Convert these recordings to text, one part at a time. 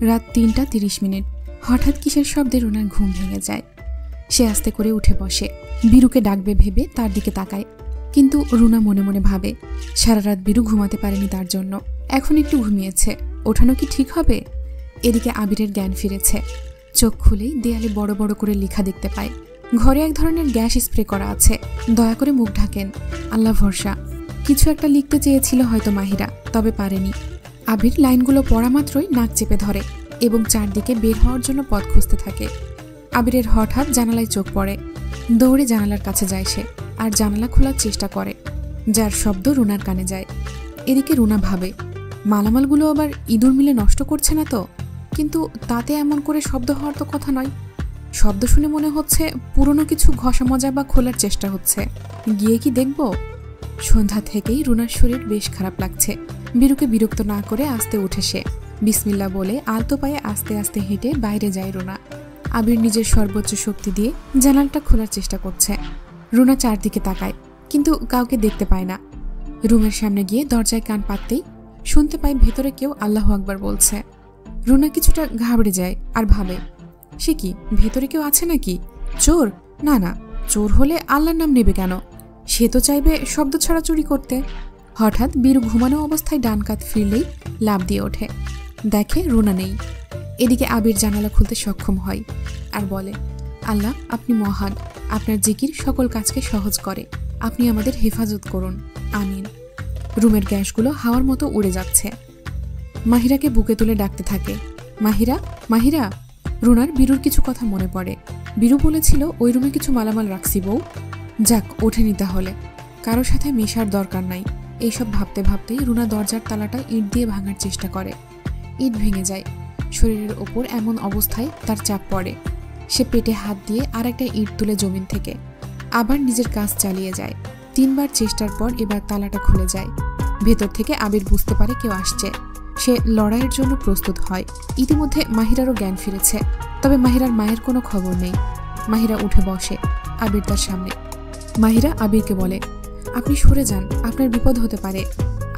রাত ৩:৩০। হঠাৎ কিসের শব্দে রুনার ঘুম ভেঙে যায়। সে আস্তে করে উঠে বসে, বীরুকে ডাকবে ভেবে তার দিকে তাকায়। কিন্তু রুনা মনে মনে ভাবে সারা রাত বীরু ঘুমাতে পারেনি তার জন্য, এখন একটু ঘুমিয়েছে, ওঠানো কি ঠিক হবে? এদিকে আবিরের জ্ঞান ফিরেছে। চোখ খুলেই দেয়ালে বড় বড় করে লেখা দেখতে পায়। ঘরে এক ধরনের গ্যাস স্প্রে করা আছে, দয়া করে মুখ ঢাকেন, আল্লাহ ভরসা। কিছু একটা লিখতে চেয়েছিল হয়তো মাহিরা, তবে পারেনি। আবির লাইনগুলো পড়া মাত্রই নাক চেপে ধরে এবং চারদিকে বের হওয়ার জন্য পথ খুঁজতে থাকে। আবিরের হঠাৎ জানালায় চোখ পড়ে। দৌড়ে জানালার কাছে যায় সে, আর জানালা খোলার চেষ্টা করে, যার শব্দ রুনার কানে যায়। এদিকে রুনা ভাবে মালামালগুলো আবার ইঁদুর মিলে নষ্ট করছে না তো? কিন্তু তাতে এমন করে শব্দ হওয়ার তো কথা নয়। শব্দ শুনে মনে হচ্ছে পুরনো কিছু ঘষা মজা বা খোলার চেষ্টা হচ্ছে। গিয়ে কি দেখব? সন্ধ্যা থেকেই রুনার শরীর বেশ খারাপ লাগছে। বীরুকে বিরক্ত না করে আস্তে উঠে সে বিসমিল্লাহ বলে আলতো পায়ে আস্তে আস্তে হেঁটে বাইরে যায় রুনা। আবির নিজের সর্বোচ্চ শক্তি দিয়ে জানালাটা খোলার চেষ্টা করছে। রুনা চারদিকে তাকায়, কিন্তু কাউকে দেখতে পায় না। রুমের সামনে গিয়ে দরজায় কান পাততেই শুনতে পায় ভেতরে কেউ আল্লাহু আকবার বলছে। রুনা কিছুটা ঘাবড়ে যায় আর ভাবে, সে কি ভেতরে কেউ আছে নাকি? চোর? না না, চোর হলে আল্লাহর নাম নেবে কেন? সে তো চাইবে শব্দ ছাড়া চুরি করতে। হঠাৎ বীরু ঘুমানো অবস্থায় ডান কাত ফিরলেই লাফ দিয়ে ওঠে, দেখে রুনা নেই। এদিকে আবির জানালা খুলতে সক্ষম হয় আর বলে, আল্লাহ আপনি মহান, আপনার জিকির সকল কাজকে সহজ করে, আপনি আমাদের হেফাজত করুন, আমিন। রুমের গ্যাসগুলো হাওয়ার মতো উড়ে যাচ্ছে। মাহিরাকে বুকে তুলে ডাকতে থাকে, মাহিরা, মাহিরা। রুনার বীরুর কিছু কথা মনে পড়ে। বীরু বলেছিল ওই রুমে কিছু মালামাল রাখছি বউ। যাক, ওঠেনি তাহলে, কারো সাথে মেশার দরকার নাই। এইসব ভাবতে ভাবতেই রুনা দরজার তালাটা ইট দিয়ে ভাঙার চেষ্টা করে। ইট ভেঙে যায়। শরীরের ওপর এমন অবস্থায় তার চাপ পড়ে। সে পেটে হাত দিয়ে আর একটা ইট তুলে জমিন থেকে আবার নিজের কাজ চালিয়ে যায়। 3বার চেষ্টার পর এবার তালাটা খুলে যায়। ভেতর থেকে আবির বুঝতে পারে কেউ আসছে। সে লড়াইয়ের জন্য প্রস্তুত হয়। ইতিমধ্যে মাহিরারও জ্ঞান ফিরেছে, তবে মাহিরার মায়ের কোনো খবর নেই। মাহিরা উঠে বসে আবির তার সামনে। মাহিরা আবিরকে বলে, আপনি সরে যান, আপনার বিপদ হতে পারে।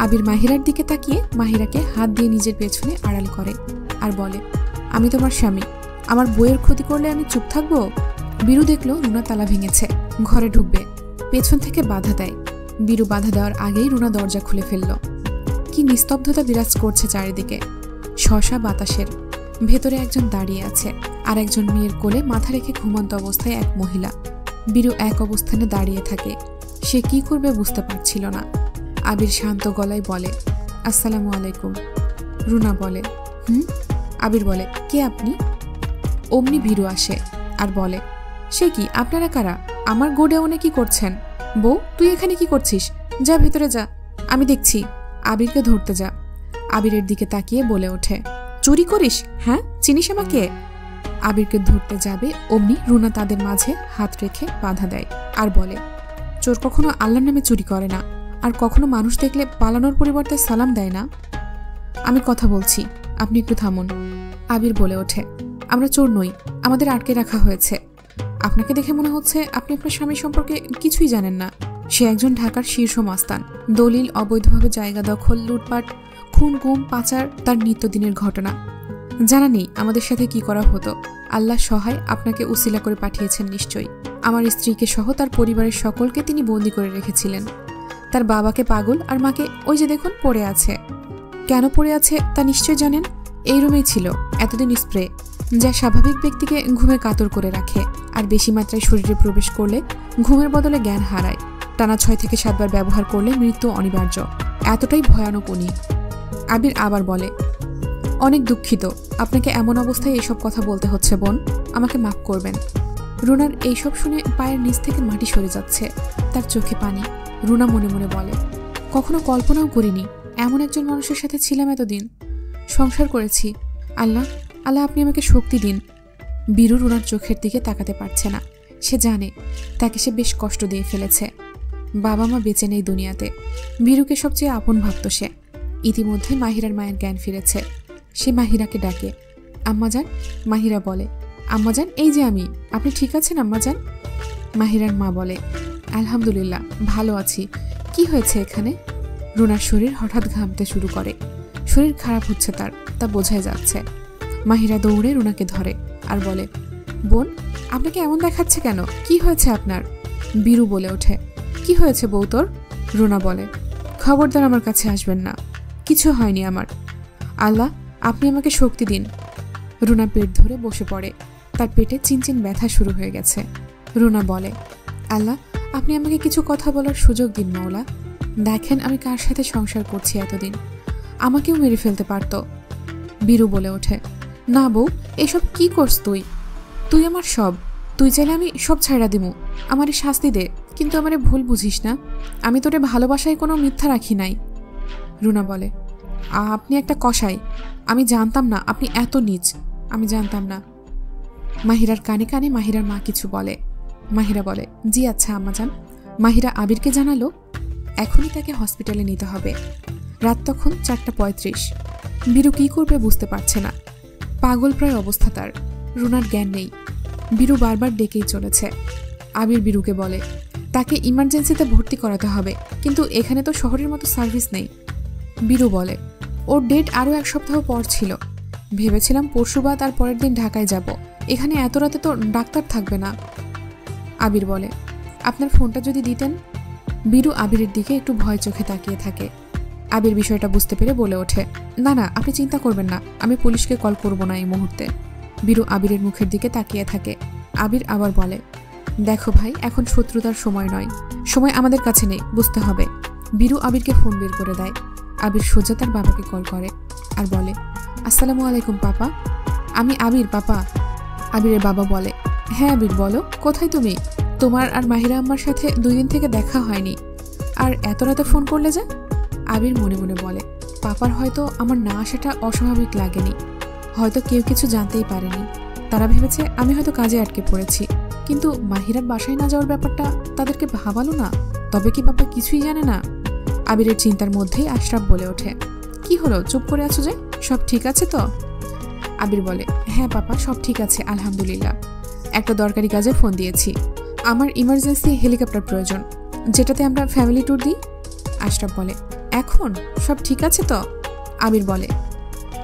আবির মাহিরার দিকে তাকিয়ে মাহিরাকে হাত দিয়ে নিজের পেছনে আড়াল করে আর বলে, আমি তোমার স্বামী, আমার বইয়ের ক্ষতি করলে আমি চুপ থাকবো? বীরু দেখলো রুনা তালা ভেঙেছে, ঘরে ঢুকবে, পেছন থেকে বাধা দেয়। বীরু বাধা দেওয়ার আগেই রুনা দরজা খুলে ফেলল। কি নিস্তব্ধতা বিরাজ করছে চারিদিকে, শশা বাতাসের। ভেতরে একজন দাঁড়িয়ে আছে, আর একজন মেয়ের কোলে মাথা রেখে ঘুমন্ত অবস্থায় এক মহিলা। বীরু এক অবস্থানে দাঁড়িয়ে থাকে। সে কি করবে বুঝতে পারছিল না। আবির শান্ত গলায় বলে, আসসালামু আলাইকুম। রুনা বলে, আবির বলে, কে আপনি? অমনি বীরু আসে আর বলে, সে কি, আপনারা কারা? আমার গোডাউনে কি করছেন? বউ, তুই এখানে কি করছিস? যা ভেতরে যা, আমি দেখছি। আবিরকে ধরতে যা। আবিরের দিকে তাকিয়ে বলে ওঠে, চুরি করিস? হ্যাঁ, চিনিস আমাকে? আবিরকে ধরতে যাবে অমনি রুনা তাদের মাঝে হাত রেখে বাধা দেয় আর বলে, চোর কখনো আল্লাহর নামে চুরি করে না, আর কখনো মানুষ দেখলে পালানোর পরিবর্তে সালাম দেয় না। আমি কথা বলছি, আপনি একটু থামুন। আবির বলে ওঠে, আমরা চোর নই, আমাদের আটকে রাখা হয়েছে। আপনাকে দেখে মনে হচ্ছে আপনি আপনার স্বামী সম্পর্কে কিছুই জানেন না। সে একজন ঢাকার শীর্ষ মাস্তান। দলিল, অবৈধভাবে জায়গা দখল, লুটপাট, খুন, গুম, পাচার তার নিত্যদিনের ঘটনা। জানা নেই আমাদের সাথে কি করা হতো। আল্লাহ সহায়, আপনাকে উসিলা করে পাঠিয়েছেন নিশ্চয়ই। আমার স্ত্রীকে সহ তার পরিবারের সকলকে তিনি বন্দী করে রেখেছিলেন। তার বাবাকে পাগল আর মাকে ওই যে দেখুন পড়ে আছে। কেন পড়ে আছে তা নিশ্চয় জানেন। এই রুমেই ছিল এতদিন স্প্রে, যা স্বাভাবিক ব্যক্তিকে ঘুমে কাতর করে রাখে, আর বেশি মাত্রায় শরীরে প্রবেশ করলে ঘুমের বদলে জ্ঞান হারায়। টানা 6 থেকে 7 বার ব্যবহার করলে মৃত্যু অনিবার্য। এতটাই ভয়ানক উনি। আবির আবার বলে, অনেক দুঃখিত আপনাকে এমন অবস্থায় এসব কথা বলতে হচ্ছে বোন, আমাকে মাফ করবেন। রুনার এইসব শুনে পায়ের নিচ থেকে মাটি সরে যাচ্ছে, তার চোখে পানি। রুনা মনে মনে বলে, কখনো কল্পনাও করিনি এমন একজন মানুষের সাথে ছিলাম এতদিন। সংসার করেছি। আল্লাহ, আল্লাহ আপনি আমাকে শক্তি দিন। বীরু রুনার চোখের দিকে তাকাতে পারছে না। সে জানে তাকে সে বেশ কষ্ট দিয়ে ফেলেছে। বাবা মা বেঁচে নেই দুনিয়াতে। বীরুকে সবচেয়ে আপন ভাবত সে। ইতিমধ্যে মাহিরার মায়ের জ্ঞান ফিরেছে। সে মাহিরাকে ডাকে, আম্মাজান। মাহিরা বলে, আম্মাজান, এই যে আমি, আপনি ঠিক আছেন আম্মাজান? মাহিরার মা বলে, আলহামদুলিল্লাহ ভালো আছি। কি হয়েছে এখানে? রুনার শরীর হঠাৎ ঘামতে শুরু করে। শরীর খারাপ হচ্ছে তার, তা বোঝাই যাচ্ছে। মাহিরা দৌড়ে রুনাকে ধরে আর বলে, বোন, আপনাকে এমন দেখাচ্ছে কেন? কি হয়েছে আপনার? বীরু বলে ওঠে, কি হয়েছে বউ তোর? রুনা বলে, খবরদার আমার কাছে আসবেন না, কিছু হয়নি আমার। আল্লাহ, আপনি আমাকে শক্তি দিন। রুনা পেট ধরে বসে পড়ে, তার পেটে চিনচিন ব্যথা শুরু হয়ে গেছে। রুনা বলে, আল্লাহ, আপনি আমাকে কিছু কথা বলার সুযোগ দিন মওলা। দেখেন আমি কার সাথে সংসার করছি এতদিন, আমাকেও মেরে ফেলতে পারত। বীরু বলে ওঠে, না বউ, এসব কি করস তুই? তুই আমার সব, তুই চাইলে আমি সব ছাইড়া দিমু, আমারে শাস্তি দে, কিন্তু আমারে ভুল বুঝিস না, আমি তোরে ভালোবাসায় কোনো মিথ্যা রাখি নাই। রুনা বলে, আপনি একটা কসাই, আমি জানতাম না আপনি এত নীচ, আমি জানতাম না। মাহিরার কানে কানে মাহিরার মা কিছু বলে। মাহিরা বলে, জি আচ্ছা আম্মাজান। মাহিরা আবিরকে জানালো এখনই তাকে হসপিটালে নিতে হবে। রাত তখন 4:35। বীরু কি করবে বুঝতে পারছে না, পাগল প্রায় অবস্থা তার। রুনার জ্ঞান নেই, বীরু বারবার ডেকেই চলেছে। আবির বীরুকে বলে, তাকে ইমার্জেন্সিতে ভর্তি করাতে হবে, কিন্তু এখানে তো শহরের মতো সার্ভিস নেই। বীরু বলে, ওর ডেট আরও 1 সপ্তাহ পর ছিল, ভেবেছিলাম পরশুবাদ আর পরের দিন ঢাকায় যাব, এখানে এত রাতে তো ডাক্তার থাকবে না। আবির বলে, আপনার ফোনটা যদি দিতেন। বীরু আবিরের দিকে একটু ভয় চোখে তাকিয়ে থাকে। আবির বিষয়টা বুঝতে পেরে বলে ওঠে, না না, আপনি চিন্তা করবেন না, আমি পুলিশকে কল করব না এই মুহূর্তে। বীরু আবিরের মুখের দিকে তাকিয়ে থাকে। আবির আবার বলে, দেখো ভাই, এখন শত্রুতার সময় নয়, সময় আমাদের কাছে নেই, বুঝতে হবে। বীরু আবিরকে ফোন বের করে দেয়। আবির সোজা তার বাবাকে কল করে আর বলে, আসসালামু আলাইকুম পাপা, আমি আবির পাপা। আবিরের বাবা বলে, হ্যাঁ আবির বলো, কোথায় তুমি? তোমার আর মাহিরা আম্মার সাথে 2 দিন থেকে দেখা হয়নি, আর এত রাতে ফোন করলে যে? আবির মনে মনে বলে, পাপার হয়তো আমার না আসাটা অস্বাভাবিক লাগেনি, হয়তো কেউ কিছু জানতেই পারেনি, তারা ভেবেছে আমি হয়তো কাজে আটকে পড়েছি, কিন্তু মাহিরার বাসায় না যাওয়ার ব্যাপারটা তাদেরকে ভাবালো না, তবে কি বাবা কিছুই জানে না? আবিরের চিন্তার মধ্যেই আশরাফ বলে ওঠে, কি হলো, চুপ করে আছো যে, সব ঠিক আছে তো? আবির বলে, হ্যাঁ পাপা, সব ঠিক আছে আলহামদুলিল্লাহ, একটা দরকারি কাজে ফোন দিয়েছি, আমার ইমার্জেন্সি হেলিকপ্টার প্রয়োজন, যেটাতে আমরা ফ্যামিলি ট্যুর দিই। আশরাফ বলে, এখন সব ঠিক আছে তো? আবির বলে,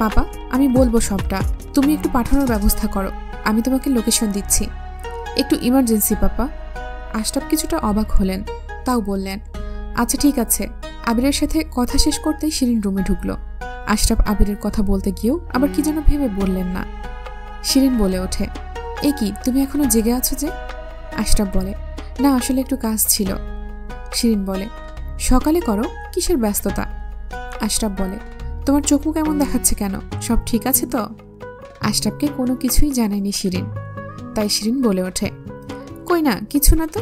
পাপা আমি বলবো সবটা, তুমি একটু পাঠানোর ব্যবস্থা করো, আমি তোমাকে লোকেশন দিচ্ছি, একটু ইমার্জেন্সি পাপা। আশরাফ কিছুটা অবাক হলেন, তাও বললেন, আচ্ছা ঠিক আছে। আবিরের সাথে কথা শেষ করতেই শিরিন রুমে ঢুকলো। আশরাফ আবিরের কথা বলতে গিয়েও আবার কি যেন ভেবে বললেন না। শিরিন বলে ওঠে, এ কি, তুমি এখনো জেগে আছো যে? আশরাফ বলে, না আসলে একটু কাজ ছিল। শিরিন বলে, সকালে করো, কিসের ব্যস্ততা? আশরাফ বলে, তোমার চোখ মুখ এমন দেখাচ্ছে কেন, সব ঠিক আছে তো? আশরাফকে কোনো কিছুই জানায়নি শিরিন, তাই শিরিন বলে ওঠে, কই না, কিছু না তো।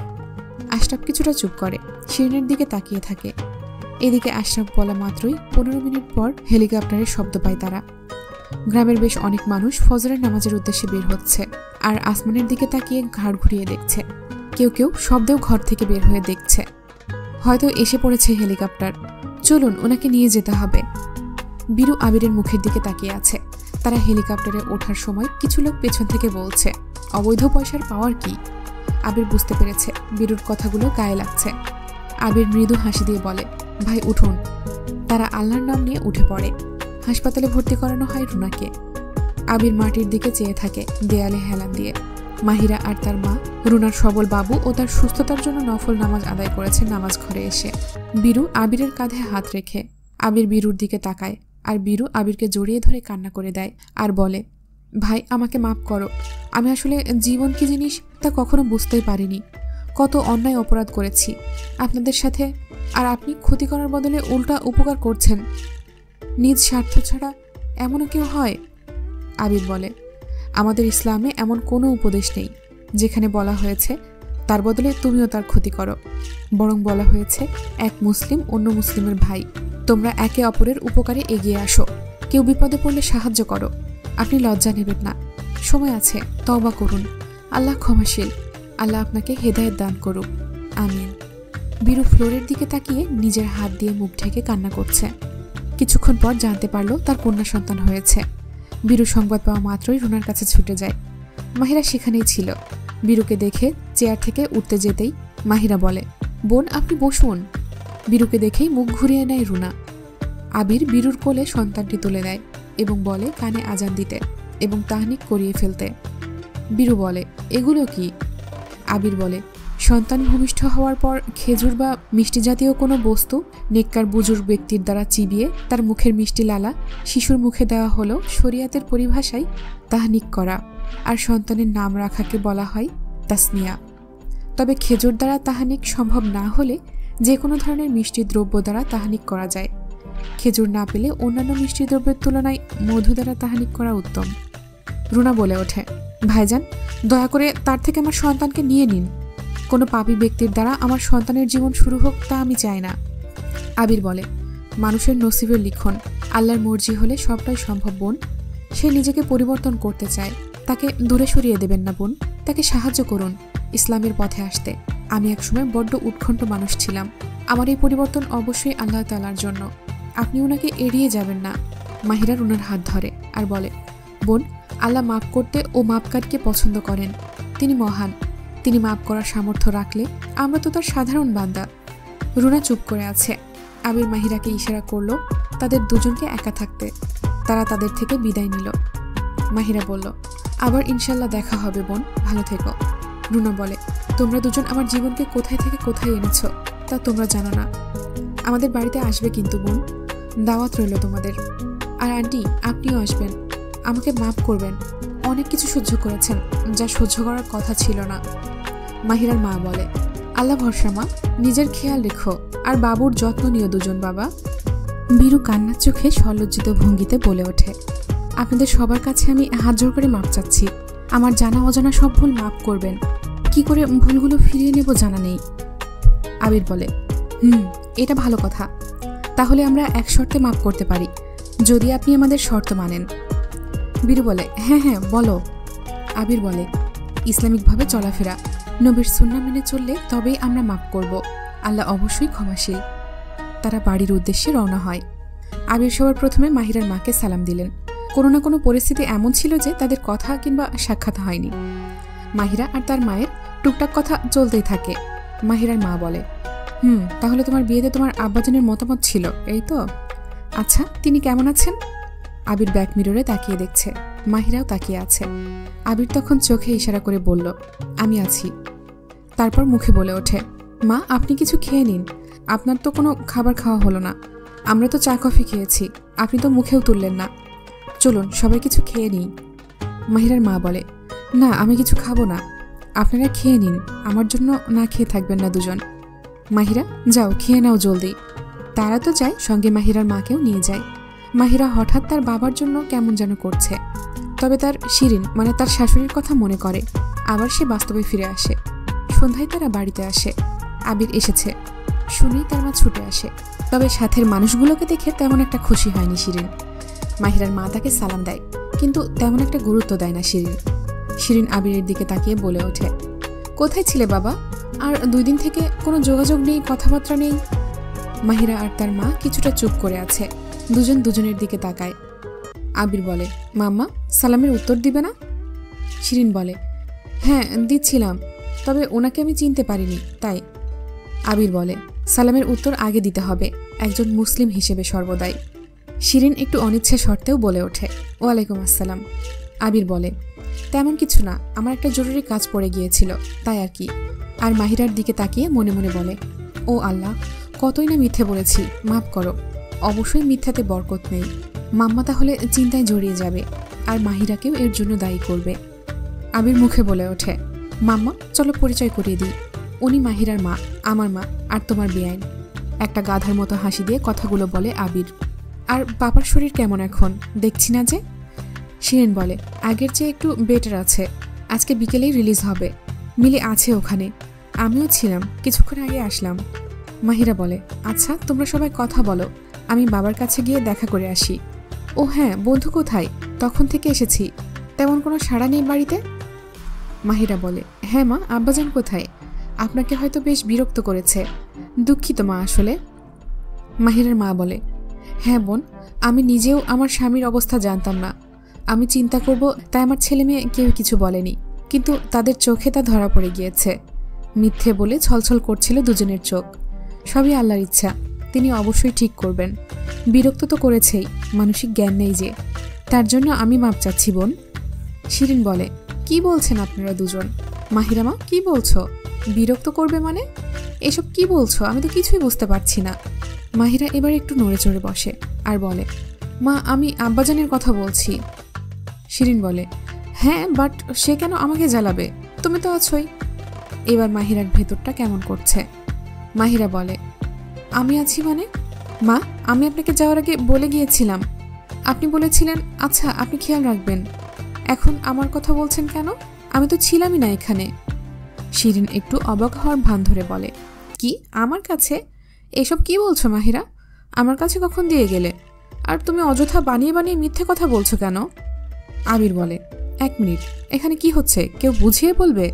আশরাফ কিছুটা চুপ করে, শিরিনের দিকে তাকিয়ে থাকে। এদিকে আশরাফ বলা মাত্রই 15 মিনিট পর হেলিকপ্টারের শব্দ পায় তারা। গ্রামের বেশ অনেক মানুষ ফজরের নামাজের উদ্দেশ্যে বের হচ্ছে, আর আসমানের দিকে তাকিয়ে ঘাড় ঘুরিয়ে দেখছে। কেউ কেউ শব্দেও ঘর থেকে বের হয়ে দেখছে, হয়তো এসে পড়েছে হেলিকপ্টার, চলুন ওনাকে নিয়ে যেতে হবে। বীরু আবিরের মুখের দিকে তাকিয়ে আছে। তারা হেলিকপ্টারে ওঠার সময় কিছু লোক পেছন থেকে বলছে, অবৈধ পয়সার পাওয়ার কি? আবির বুঝতে পেরেছে বীরুর কথাগুলো গায়ে লাগছে। আবির মৃদু হাসি দিয়ে বলে, ভাই উঠুন। তারা আল্লাহর নাম নিয়ে উঠে পড়ে। হাসপাতালে ভর্তি করানো হয় রুনাকে। আবির মাটির দিকে চেয়ে থাকে, দেয়ালে হেলান দিয়ে। মাহিরা আর তার মা, রুনার সবল বাবু ও তার সুস্থতার জন্য নফল নামাজ আদায় করেছে নামাজ ঘরে এসে। বীরু আবিরের কাঁধে হাত রেখে আবির বীরুর দিকে তাকায়, আর বীরু আবিরকে জড়িয়ে ধরে কান্না করে দেয় আর বলে, ভাই আমাকে মাফ করো, আমি আসলে জীবন কি জিনিস তা কখনো বুঝতেই পারিনি, কত অন্যায় অপরাধ করেছি আপনাদের সাথে, আর আপনি ক্ষতি করার বদলে উল্টা উপকার করছেন, নিজ স্বার্থ ছাড়া এমনও কেউ হয়? আবির বলে, আমাদের ইসলামে এমন কোনো উপদেশ নেই যেখানে বলা হয়েছে তার বদলে তুমিও তার ক্ষতি করো, বরং বলা হয়েছে এক মুসলিম অন্য মুসলিমের ভাই, তোমরা একে অপরের উপকারে এগিয়ে আসো, কেউ বিপদে পড়লে সাহায্য করো, আপনি লজ্জা নেবেন না, সময় আছে, তওবা করুন, আল্লাহ ক্ষমাশীল, আল্লাহ আপনাকে হেদায়েত দান করুক, আমিন। বীরু ফ্লোরের দিকে তাকিয়ে নিজের হাত দিয়ে মুখ ঢেকে কান্না করছে। কিছুক্ষণ পর জানতে পারলো তার কন্যা সন্তান হয়েছে। বীরু সংবাদ পাওয়া মাত্রই রুনার কাছে ছুটে যায়। মাহিরা সেখানেই ছিল। বীরুকে দেখে চেয়ার থেকে উঠতে যেতেই মাহিরা বলে, বোন আপনি বসুন। বীরুকে দেখেই মুখ ঘুরিয়ে নেয় রুনা। আবির বীরুর কোলে সন্তানটি তুলে দেয় এবং বলে কানে আজান দিতে। এবং তাহনিক করিয়ে ফেলতে। বীরু বলে, এগুলো কি? আবির বলে, সন্তান ভূমিষ্ঠ হওয়ার পর খেজুর বা মিষ্টি জাতীয় কোনো বস্তু নেককার বুজুর্গ ব্যক্তির দ্বারা চিবিয়ে তার মুখের মিষ্টি লালা শিশুর মুখে দেওয়া হলো শরিয়াতের পরিভাষায় তাহনিক করা, আর সন্তানের নাম রাখাকে বলা হয় তাসমিয়া। তবে খেজুর দ্বারা তাহানিক সম্ভব না হলে যে কোনো ধরনের মিষ্টি দ্রব্য দ্বারা তাহানিক করা যায়। খেজুর না পেলে অন্যান্য মিষ্টি দ্রব্যের তুলনায় মধু দ্বারা তাহানিক করা উত্তম। রুনা বলে ওঠে, ভাইজান, দয়া করে তার থেকে আমার সন্তানকে নিয়ে নিন। কোনো পাপী ব্যক্তির দ্বারা আমার সন্তানের জীবন শুরু হোক তা আমি চাই না। আবির বলে, মানুষের নসিবের লিখন, আল্লাহর মর্জি হলে সবটাই সম্ভব বোন। সে নিজেকে পরিবর্তন করতে চায়, তাকে দূরে সরিয়ে দেবেন না বোন, তাকে সাহায্য করুন ইসলামের পথে আসতে। আমি একসময় বড্ড উৎকণ্ঠ মানুষ ছিলাম, আমার এই পরিবর্তন অবশ্যই আল্লাহ তাআলার জন্য, আপনি ওনাকে এড়িয়ে যাবেন না। মাহিরা রুনার হাত ধরে আর বলে, বোন, আল্লাহ মাফ করতে ও মাপকারীকে পছন্দ করেন, তিনি মহান, তিনি মাফ করার সামর্থ্য রাখলে আমরা তো তার সাধারণ বান্দা। রুনা চুপ করে আছে। আবির মাহিরাকে ইশারা করলো তাদের দুজনকে একা থাকতে। তারা তাদের থেকে বিদায় নিল। মাহিরা বলল, আবার ইনশাল্লাহ দেখা হবে বোন, ভালো থেকো। রুনা বলে, তোমরা দুজন আমার জীবনকে কোথায় থেকে কোথায় এনেছো তা তোমরা জানো না। আমাদের বাড়িতে আসবে কিন্তু বোন, দাওয়াত রইল তোমাদের। আর আন্টি, আপনিও আসবেন, আমাকে মাফ করবেন, অনেক কিছু সহ্য করেছেন যা সহ্য করার কথা ছিল না। মাহিরার মা বলে, আল্লাহ ভরসা মা, নিজের খেয়াল রেখো আর বাবুর যত্ন নিও দুজন বাবা। বীরু কান্নার চোখে সলজ্জিত ভঙ্গিতে বলে ওঠে, আপনাদের সবার কাছে আমি হাত জোর করে মাপ চাচ্ছি, আমার জানা অজানা সব ভুল মাফ করবেন, কি করে ভুলগুলো ফিরিয়ে নেব জানা নেই। আবির বলে, এটা ভালো কথা, তাহলে আমরা এক শর্তে মাফ করতে পারি, যদি আপনি আমাদের শর্ত মানেন। বীরু বলে, হ্যাঁ হ্যাঁ বলো। আবির বলে, ইসলামিকভাবে চলাফেরা, নবীর সুন্নাহ মেনে চললে তবেই আমরা মাফ করব, আল্লাহ অবশ্যই ক্ষমাশীল। তারা বাড়ির উদ্দেশ্যে রওনা হয়। আবির সবার প্রথমে মাহিরার মাকে সালাম দিলেন। কোনো না কোনো পরিস্থিতি এমন ছিল যে তাদের কথা কিংবা সাক্ষাৎ হয়নি। মাহিরা আর তার মায়ের টুকটাক কথা চলতেই থাকে। মাহিরার মা বলে, তাহলে তোমার বিয়েতে তোমার আব্বাজানের মতামত ছিল, এই তো? আচ্ছা, তিনি কেমন আছেন? আবির ব্যাক মিররে তাকিয়ে দেখছে, মাহিরাও তাকিয়ে আছে। আবির তখন চোখে ইশারা করে বলল, আমি আছি। তারপর মুখে বলে ওঠে, মা, আপনি কিছু খেয়ে নিন, আপনার তো কোনো খাবার খাওয়া হলো না, আমরা তো চা কফি খেয়েছি, আপনি তো মুখেও তুললেন না, চলুন সবাই কিছু খেয়ে নিই। মাহিরার মা বলে, না, আমি কিছু খাবো না, আপনারা খেয়ে নিন, আমার জন্য না খেয়ে থাকবেন না দুজন। মাহিরা, যাও খেয়ে নাও জলদি। তারা তো যায়, সঙ্গে মাহিরার মাকেও নিয়ে যায়। মাহিরা হঠাৎ তার বাবার জন্য কেমন যেন করছে, তবে তার শিরিন মানে তার শাশুড়ির কথা মনে করে, আবার সে বাস্তবে ফিরে আসে। সন্ধ্যায় তারা বাড়িতে আসে। আবির এসেছে শুনেই তার মা ছুটে আসে, তবে সাথের মানুষগুলোকে দেখে তেমন একটা খুশি হয়নি শিরিন। মাহিরার মা তাকে সালাম দেয়, কিন্তু তেমন একটা গুরুত্ব দেয় না শিরিন। শিরিন আবিরের দিকে তাকিয়ে বলে ওঠে, কোথায় ছিলে বাবা? আর 2 দিন থেকে কোনো যোগাযোগ নেই, কথাবার্তা নেই। মাহিরা আর তার মা কিছুটা চুপ করে আছে, দুজন দুজনের দিকে তাকায়। আবির বলে, মাম্মা, সালামের উত্তর দিবে না? শিরিন বলে, হ্যাঁ দিচ্ছিলাম, তবে ওনাকে আমি চিনতে পারিনি তাই। আবির বলে, সালামের উত্তর আগে দিতে হবে, একজন মুসলিম হিসেবে সর্বদাই। শিরিন একটু অনিচ্ছা সত্ত্বেও বলে ওঠে, ওয়ালাইকুম আসসালাম। আবির বলে, তেমন কিছু না, আমার একটা জরুরি কাজ পড়ে গিয়েছিল তাই আর কি। আর মাহিরার দিকে তাকিয়ে মনে মনে বলে, ও আল্লাহ, কতই না মিথ্যে বলেছি, মাফ করো, অবশ্যই মিথ্যাতে বরকত নেই। মাম্মা তাহলে চিন্তায় জড়িয়ে যাবে আর মাহিরাকেও এর জন্য দায়ী করবে। আবির মুখে বলে ওঠে, মাম্মা চলো পরিচয় করিয়ে দিই, উনি মাহিরার মা, আমার মা আর তোমার বেআইন। একটা গাধার মতো হাসি দিয়ে কথাগুলো বলে আবির। আর বাবার শরীর কেমন এখন, দেখছি না যে? শিরিন বলে, আগের চেয়ে একটু বেটার আছে, আজকে বিকেলেই রিলিজ হবে, মিলি আছে ওখানে, আমিও ছিলাম, কিছুক্ষণ আগে আসলাম। মাহিরা বলে, আচ্ছা তোমরা সবাই কথা বলো, আমি বাবার কাছে গিয়ে দেখা করে আসি। ও হ্যাঁ, বন্ধু কোথায়? তখন থেকে এসেছি, তেমন কোনো সাড়া নেই বাড়িতে। মাহিরা বলে, হ্যাঁ মা, আব্বাজান কোথায়? আপনাকে হয়তো বেশ বিরক্ত করেছে, দুঃখিত মা আসলে। মাহিরার মা বলে, হ্যাঁ বোন, আমি নিজেও আমার স্বামীর অবস্থা জানতাম না, আমি চিন্তা করব তাই আমার ছেলে মেয়ে কেউ কিছু বলেনি, কিন্তু তাদের চোখে তা ধরা পড়ে গিয়েছে। মিথ্যে বলে ছলছল করছিল দুজনের চোখ। সবই আল্লাহর ইচ্ছা, তিনি অবশ্যই ঠিক করবেন। বিরক্ত তো করেছেই, মানসিক জ্ঞান নেই যে, তার জন্য আমি মাপ চাচ্ছি বোন, শিরিন বলে, কি বলছেন আপনারা দুজন? মাহিরা মা, কি বলছো? বিরক্ত করবে মানে? এসব কি বলছো? আমি তো কিছুই বুঝতে পারছি না। মাহিরা এবার একটু নড়ে চড়ে বসে আর বলে, মা, আমি আব্বাজানের কথা বলছি। শিরিন বলে, হ্যাঁ, বাট সে কেন আমাকে জ্বালাবে? তুমি তো আছোই। এবার মাহিরার ভেতরটা কেমন করছে। মাহিরা বলে, আমি আছি মানে? মা, আমি আপনাকে যাওয়ার আগে বলে গিয়েছিলাম। আপনি বলেছিলেন আচ্ছা আপনি খেয়াল রাখবেন। এখন আমার কথা বলছেন কেন? আমি তো ছিলামই না এখানে। শিরিন একটু অবাক হওয়ার ভান ধরে বলে, কি আমার কাছে? এসব কি বলছো মাহিরা? আমার কাছে কখন দিয়ে গেলে? আর তুমি অযথা বানিয়ে বানিয়ে মিথ্যে কথা বলছো কেন? আবির বলে, এক মিনিট, এখানে কি হচ্ছে কেউ বুঝিয়ে বলবে?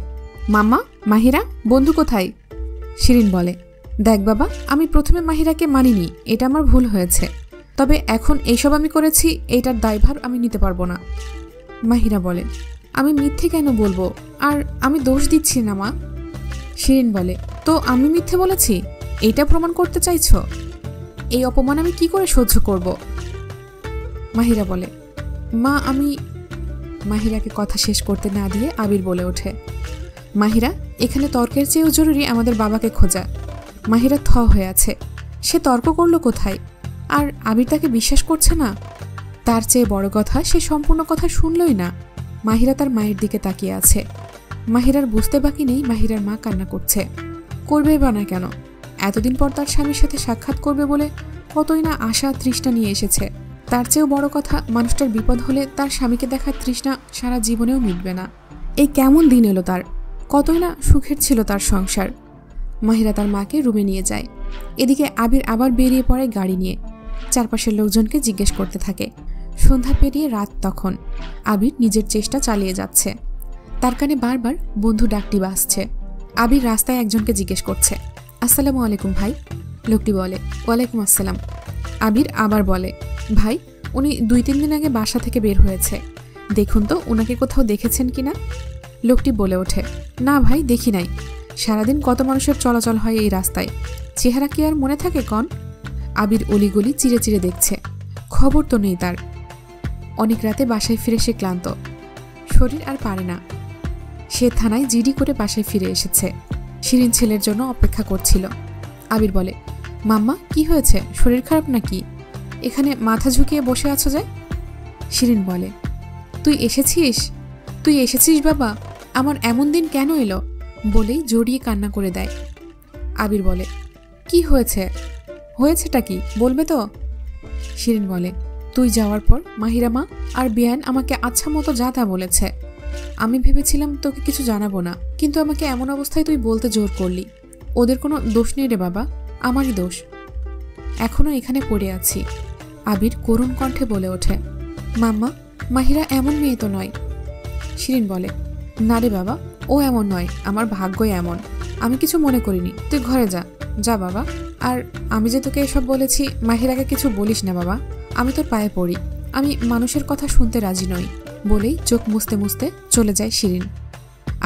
মাম্মা, মাহিরা, বন্ধু কোথায়? শিরিন বলে, দেখ বাবা, আমি প্রথমে মাহিরাকে মানিনি, এটা আমার ভুল হয়েছে। তবে এখন এইসব আমি করেছি, এইটার দায়ভার আমি নিতে পারবো না। মাহিরা বলে, আমি মিথ্যে কেন বলবো? আর আমি দোষ দিচ্ছি না মা। শিরিন বলে, তো আমি মিথ্যে বলেছি এইটা প্রমাণ করতে চাইছো? এই অপমান আমি কি করে সহ্য করব? মাহিরা বলে, মা আমি। মাহিরাকে কথা শেষ করতে না দিয়ে আবির বলে ওঠে, মাহিরা, এখানে তর্কের চেয়েও জরুরি আমাদের বাবাকে খোঁজা। মাহিরা থ হয়ে আছে, সে তর্ক করলো কোথায়? আর আবির তাকে বিশ্বাস করছে না। তার চেয়ে বড় কথা, সে সম্পূর্ণ কথা শুনলই না। মাহিরা তার মায়ের দিকে তাকিয়ে আছে। মাহিরার বুঝতে বাকি নেই মাহিরার মা কান্না করছে। করবেই বা না কেন? এতদিন পর তার স্বামীর সাথে সাক্ষাৎ করবে বলে কতই না আশা তৃষ্ণা নিয়ে এসেছে। তার চেয়েও বড় কথা, মানুষটার বিপদ হলে তার স্বামীকে দেখার তৃষ্ণা সারা জীবনেও মিটবে না। এই কেমন দিন এলো তার! কতই না সুখের ছিল তার সংসার। মাহিরা তার মাকে রুমে নিয়ে যায়। এদিকে আবির আবার বেরিয়ে পড়ে গাড়ি নিয়ে। চারপাশের লোকজনকে জিজ্ঞেস করতে থাকে। সন্ধ্যা পেরিয়ে রাত তখন। আবির নিজের চেষ্টা চালিয়ে যাচ্ছে। তার কানে বারবার বন্ধু ডাকটি বাজছে। আবির রাস্তায় একজনকে জিজ্ঞেস করছে, আসসালামু আলাইকুম ভাই। লোকটি বলে, ওয়ালাইকুম আসসালাম। আবির আবার বলে, ভাই, উনি 2-3 দিন আগে বাসা থেকে বের হয়েছে, দেখুন তো ওনাকে কোথাও দেখেছেন কিনা। লোকটি বলে ওঠে, না ভাই, দেখি নাই। সারাদিন কত মানুষের চলাচল হয় এই রাস্তায়, চেহারা কি আর মনে থাকে কন? আবির অলিগলি চিরে চিরে দেখছে, খবর তো নেই তার। অনেক রাতে বাসায় ফিরে সে ক্লান্ত, শরীর আর পারে না। সে থানায় জিডি করে বাসায় ফিরে এসেছে। শিরিন ছেলের জন্য অপেক্ষা করছিল। আবির বলে, মাম্মা, কি হয়েছে? শরীর খারাপ নাকি? এখানে মাথা ঝুঁকিয়ে বসে আছো যে? শিরিন বলে, তুই এসেছিস বাবা, আমার এমন দিন কেন এলো? বলেই জড়িয়ে কান্না করে দেয়। আবির বলে, কি হয়েছে? হয়েছেটা কি বলবে তো? শিরিন বলে, তুই যাওয়ার পর মাহিরা মা আর বেয়ান আমাকে আচ্ছা মতো যা তা বলেছে। আমি ভেবেছিলাম তোকে কিছু জানাবো না, কিন্তু আমাকে এমন অবস্থায় তুই বলতে জোর করলি। ওদের কোনো দোষ নেই রে বাবা, আমারই দোষ। এখনো এখানে পড়ে আছি। আবির করুণ কণ্ঠে বলে ওঠে, মাম্মা, মাহিরা এমন মেয়ে তো নয়। শিরিন বলে, না রে বাবা, ও এমন নয়, আমার ভাগ্যই এমন। আমি কিছু মনে করিনি, তুই ঘরে যা। যা বাবা। আর আমি যে তোকে এসব বলেছি, মাহিরাকে কিছু বলিস না বাবা, আমি তোর পায়ে পড়ি। আমি মানুষের কথা শুনতে রাজি নই। বলেই চোখ মুছতে মুছতে চলে যায় শিরিন।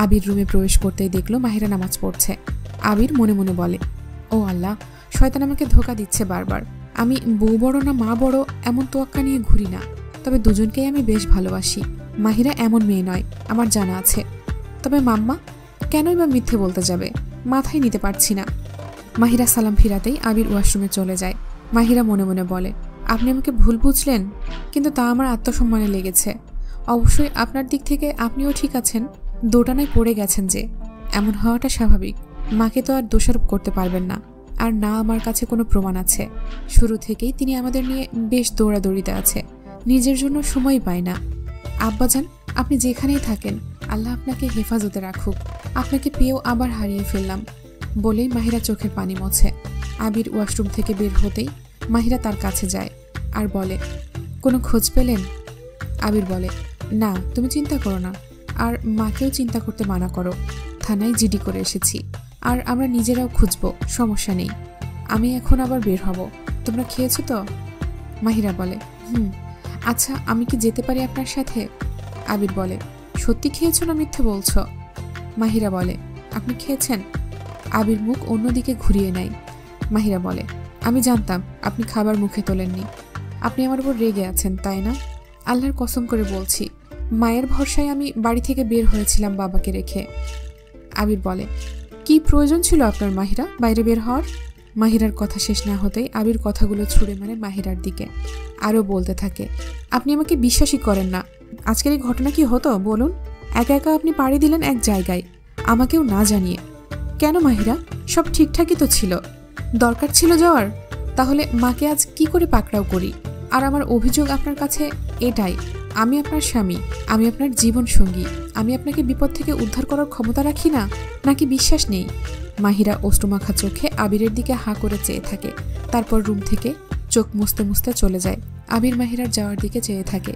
আবির রুমে প্রবেশ করতেই দেখলো মাহিরা নামাজ পড়ছে। আবির মনে মনে বলে, ও আল্লাহ, শয়তান আমাকে ধোঁকা দিচ্ছে বারবার। আমি বউ বড় না মা বড় এমন তোয়াক্কা নিয়ে ঘুরি না, তবে দুজনকেই আমি বেশ ভালোবাসি। মাহিরা এমন মেয়ে নয়, আমার জানা আছে। তবে মাম্মা কেনই বা মিথ্যে বলতে যাবে? মাথায় নিতে পারছি না। মাহিরা সালাম ফিরাতেই আবির ওয়াশরুমে চলে যায়। মাহিরা মনে মনে বলে, আপনি আমাকে ভুল বুঝলেন, কিন্তু তা আমার আত্মসম্মানে লেগেছে। অবশ্যই আপনার দিক থেকে আপনিও ঠিক আছেন, দোটানায় পড়ে গেছেন যে। এমন হওয়াটা স্বাভাবিক। মাকে তো আর দোষারোপ করতে পারবেন না। আর না আমার কাছে কোনো প্রমাণ আছে। শুরু থেকেই তিনি আমাদের নিয়ে বেশ দৌড়াদৌড়িতে আছে, নিজের জন্য সময় পায় না। আব্বাজান, আপনি যেখানেই থাকেন, আল্লাহ আপনাকে হেফাজতে রাখুক। আপনাকে পেয়েও আবার হারিয়ে ফেললাম। বলেই মাহিরা চোখের পানি মোছে। আবির ওয়াশরুম থেকে বের হতেই মাহিরা তার কাছে যায় আর বলে, কোনো খোঁজ পেলেন? আবির বলে, না, তুমি চিন্তা করো না। আর মাকেও চিন্তা করতে মানা করো। থানায় জিডি করে এসেছি, আর আমরা নিজেরাও খুঁজবো, সমস্যা নেই। আমি এখন আবার বের হব। তোমরা খেয়েছো তো? মাহিরা বলে, আচ্ছা, আমি কি যেতে পারি আপনার সাথে? আবির বলে, সত্যি খেয়েছো না মিথ্যে বলছো? মাহিরা বলে, আপনি খেয়েছেন? আবির মুখ অন্যদিকে ঘুরিয়ে নেয়। মাহিরা বলে, আমি জানতাম আপনি খাবার মুখে তোলেননি। আপনি আমার উপর রেগে আছেন, তাই না? আল্লাহর কসম করে বলছি, মায়ের ভরসায় আমি বাড়ি থেকে বের হয়েছিলাম বাবাকে রেখে। আবির বলে, কি প্রয়োজন ছিল আপনার মাহিরা বাইরে বের হওয়ার? মাহিরার কথা শেষ না হতেই আবির কথাগুলো ছুঁড়ে মারে মাহিরার দিকে। আরও বলতে থাকে, আপনি আমাকে বিশ্বাসই করেন না। আজকের এই ঘটনা কি হতো বলুন? একা একা আপনি পাড়ি দিলেন এক জায়গায়, আমাকেও না জানিয়ে। কেন মাহিরা? সব ঠিকঠাকই তো ছিল। দরকার ছিল যাওয়ার? তাহলে মাকে আজ কি করে পাকড়াও করি? আর আমার অভিযোগ আপনার কাছে এটাই, আমি আপনার স্বামী, আমি আপনার জীবন সঙ্গী, আমি আপনাকে বিপদ থেকে উদ্ধার করার ক্ষমতা রাখি না? নাকি বিশ্বাস নেই? মাহিরা অশ্রুমাখা চোখে আবিরের দিকে হাঁ করে চেয়ে থাকে। তারপর রুম থেকে চোখ মুছতে মুছতে চলে যায়। আবির মাহিরার যাওয়ার দিকে চেয়ে থাকে।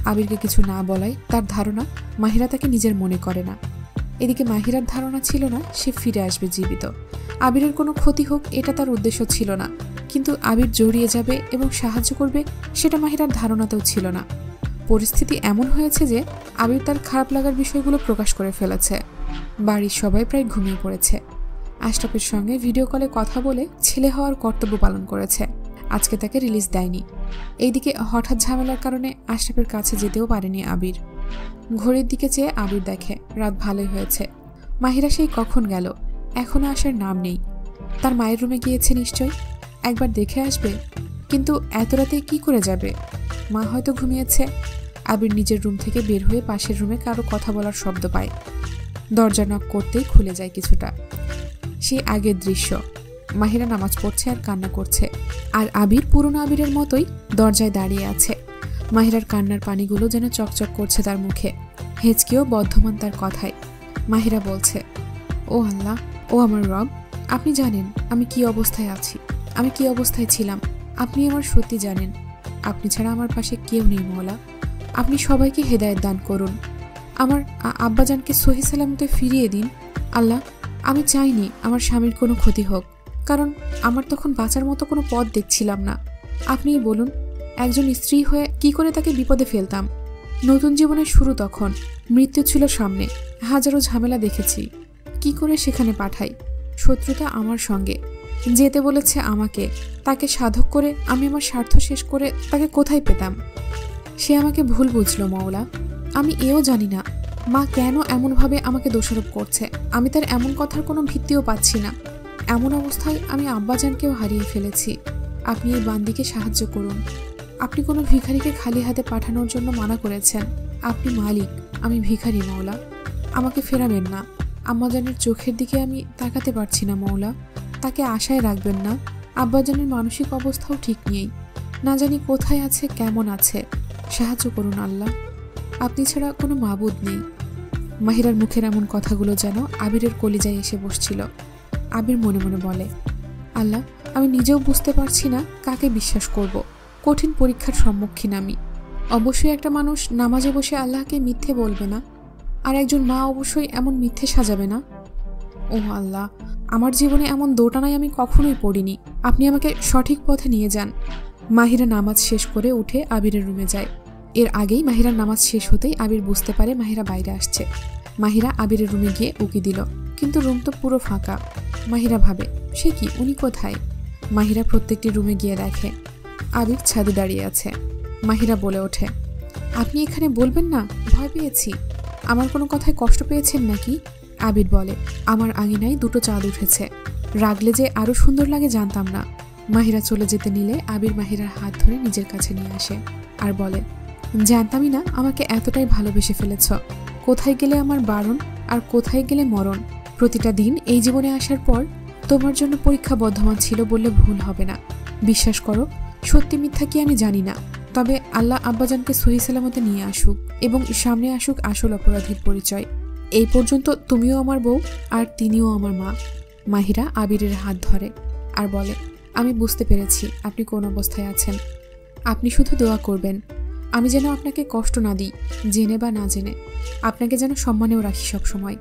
আবিরকে কিছু না বলায় তার ধারণা মাহিরা তাকে নিজের মনে করে না। এদিকে মাহিরার ধারণা ছিল না সে ফিরে আসবে জীবিত। আবিরের কোনো ক্ষতি হোক এটা তার উদ্দেশ্য ছিল না, কিন্তু আবির জড়িয়ে যাবে এবং সাহায্য করবে সেটা মাহিরার ধারণাতেও ছিল না। পরিস্থিতি এমন হয়েছে যে আবির তার খারাপ লাগার বিষয়গুলো প্রকাশ করে ফেলেছে। বাড়ির সবাই প্রায় ঘুমিয়ে পড়েছে। আশরাফের সঙ্গে ভিডিও কলে কথা বলে ছেলে হওয়ার কর্তব্য পালন করেছে। আজকে তাকে রিলিজ দেয়নি। এইদিকে হঠাৎ ঝামেলার কারণে আশরাফের কাছে যেতেও পারেনি আবির। ঘড়ির দিকে চেয়ে আবির দেখে রাত ভালোই হয়েছে। মাহিরা সেই কখন গেল, এখনো আসার নাম নেই। তার মায়ের রুমে গিয়েছে নিশ্চয়, একবার দেখে আসবে। কিন্তু এত রাতে কি করে যাবে? মা হয়তো ঘুমিয়েছে। আবির নিজের রুম থেকে বের হয়ে পাশের রুমে কারো কথা বলার শব্দ পায়। দরজা নক করতেই খুলে যায় কিছুটা। সেই আগের দৃশ্য, মাহিরা নামাজ পড়ছে আর কান্না করছে, আর আবির পুরনো আবিরের মতোই দরজায় দাঁড়িয়ে আছে। মাহিরার কান্নার পানিগুলো যেন চকচক করছে তার মুখে, হেঁচকেও বদ্ধমান তার কথায়। মাহিরা বলছে, ও আল্লাহ, ও আমার রব, আপনি জানেন আমি কি অবস্থায় আছি, আমি কি অবস্থায় ছিলাম। আপনি আমার সত্যি জানেন। আপনি ছাড়া আমার পাশে কেউ নেই মওলা। আপনি সবাইকে হেদায়েত দান করুন। আমার আব্বাজানকে সহি সালামতে ফিরিয়ে দিন আল্লাহ। আমি চাইনি আমার স্বামীর কোনো ক্ষতি হোক, কারণ আমার তখন বাঁচার মতো কোনো পথ দেখছিলাম না। আপনিই বলুন, একজন স্ত্রী হয়ে কি করে তাকে বিপদে ফেলতাম? নতুন জীবনের শুরু তখন, মৃত্যু ছিল সামনে, হাজারো ঝামেলা দেখেছি। কি করে সেখানে পাঠাই? শত্রুতা আমার সঙ্গে, যেতে বলেছে আমাকে। তাকে সাধক করে আমি আমার স্বার্থ শেষ করে তাকে কোথায় পেতাম? সে আমাকে ভুল বুঝলো মওলা। আমি এও জানি না মা কেন এমনভাবে আমাকে দোষারোপ করছে। আমি তার এমন কথার কোনো ভিত্তিও পাচ্ছি না। এমন অবস্থায় আমি আব্বাজানকেও হারিয়ে ফেলেছি। আপনি এই বান্দিকে সাহায্য করুন। আপনি কোনো ভিখারিকে খালি হাতে পাঠানোর জন্য মানা করেছেন। আপনি মালিক, আমি ভিখারি মওলা। আমাকে ফেরাবেন না। আম্মাজানের চোখের দিকে আমি তাকাতে পারছি না মওলা। তাকে আশায় রাখবেন না। আব্বাজানের মানসিক অবস্থাও ঠিক নেই, না জানি কোথায় আছে, কেমন আছে। সাহায্য করুন আল্লাহ, আপনি ছাড়া কোনো মাবুদ নেই। মাহিরার মুখের এমন কথাগুলো যেন আবিরের কলিজায় এসে বসছিল। আবির মনে মনে বলে, আল্লাহ, আমি নিজেও বুঝতে পারছি না কাকে বিশ্বাস করব। কঠিন পরীক্ষার সম্মুখীন আমি। অবশ্যই একটা মানুষ নামাজে বসে আল্লাহকে মিথ্যে বলবে না, আর একজন মা অবশ্যই এমন মিথ্যে সাজাবে না। ও আল্লাহ, আমার জীবনে এমন দোটানায় আমি কখনোই পড়িনি। আপনি আমাকে সঠিক পথে নিয়ে যান। মাহিরা নামাজ শেষ করে উঠে আবিরের রুমে যায়। এর আগেই মাহিরার নামাজ শেষ হতেই আবির বুঝতে পারে মাহিরা বাইরে আসছে। মাহিরা আবিরের রুমে গিয়ে উকি দিল, কিন্তু রুম তো পুরো ফাঁকা। মাহিরা ভাবে, সে কি, উনি কোথায়? মাহিরা প্রত্যেকটি রুমে গিয়ে দেখে আবির ছাদে দাঁড়িয়ে আছে। মাহিরা বলে ওঠে, আপনি এখানে বলবেন না, ভয় পেয়েছি। আমার কোনো কথায় কষ্ট পেয়েছেন নাকি? আবির বলে, আমার আঙিনায় দুটো চাঁদ উঠেছে। রাগলে যে আরো সুন্দর লাগে জানতাম না। মাহিরা চলে যেতে নিলে আবির মাহিরার হাত ধরে নিজের কাছে নিয়ে আসে আর বলে, জানতামই না আমাকে এতটাই ভালোবেসে ফেলেছ। কোথায় গেলে আমার বারণ, আর কোথায় গেলে মরণ। প্রতিটা দিন এই জীবনে আসার পর তোমার জন্য পরীক্ষা বর্ধমান ছিল বললে ভুল হবে না। বিশ্বাস করো, সত্যি মিথ্যা কি আমি জানি না, তবে আল্লাহ আব্বাজানকে সহি সালামতে নিয়ে আসুক এবং সামনে আসুক আসল অপরাধীর পরিচয়। এই পর্যন্ত তুমিও আমার বউ আর তিনিও আমার মা। মাহিরা আবিরের হাত ধরে আর বলে, আমি বুঝতে পেরেছি আপনি কোন অবস্থায় আছেন। আপনি শুধু দোয়া করবেন আমি যেন আপনাকে কষ্ট না দিই, জেনে বা না জেনে। আপনাকে যেন সম্মানেও রাখি সব সময়।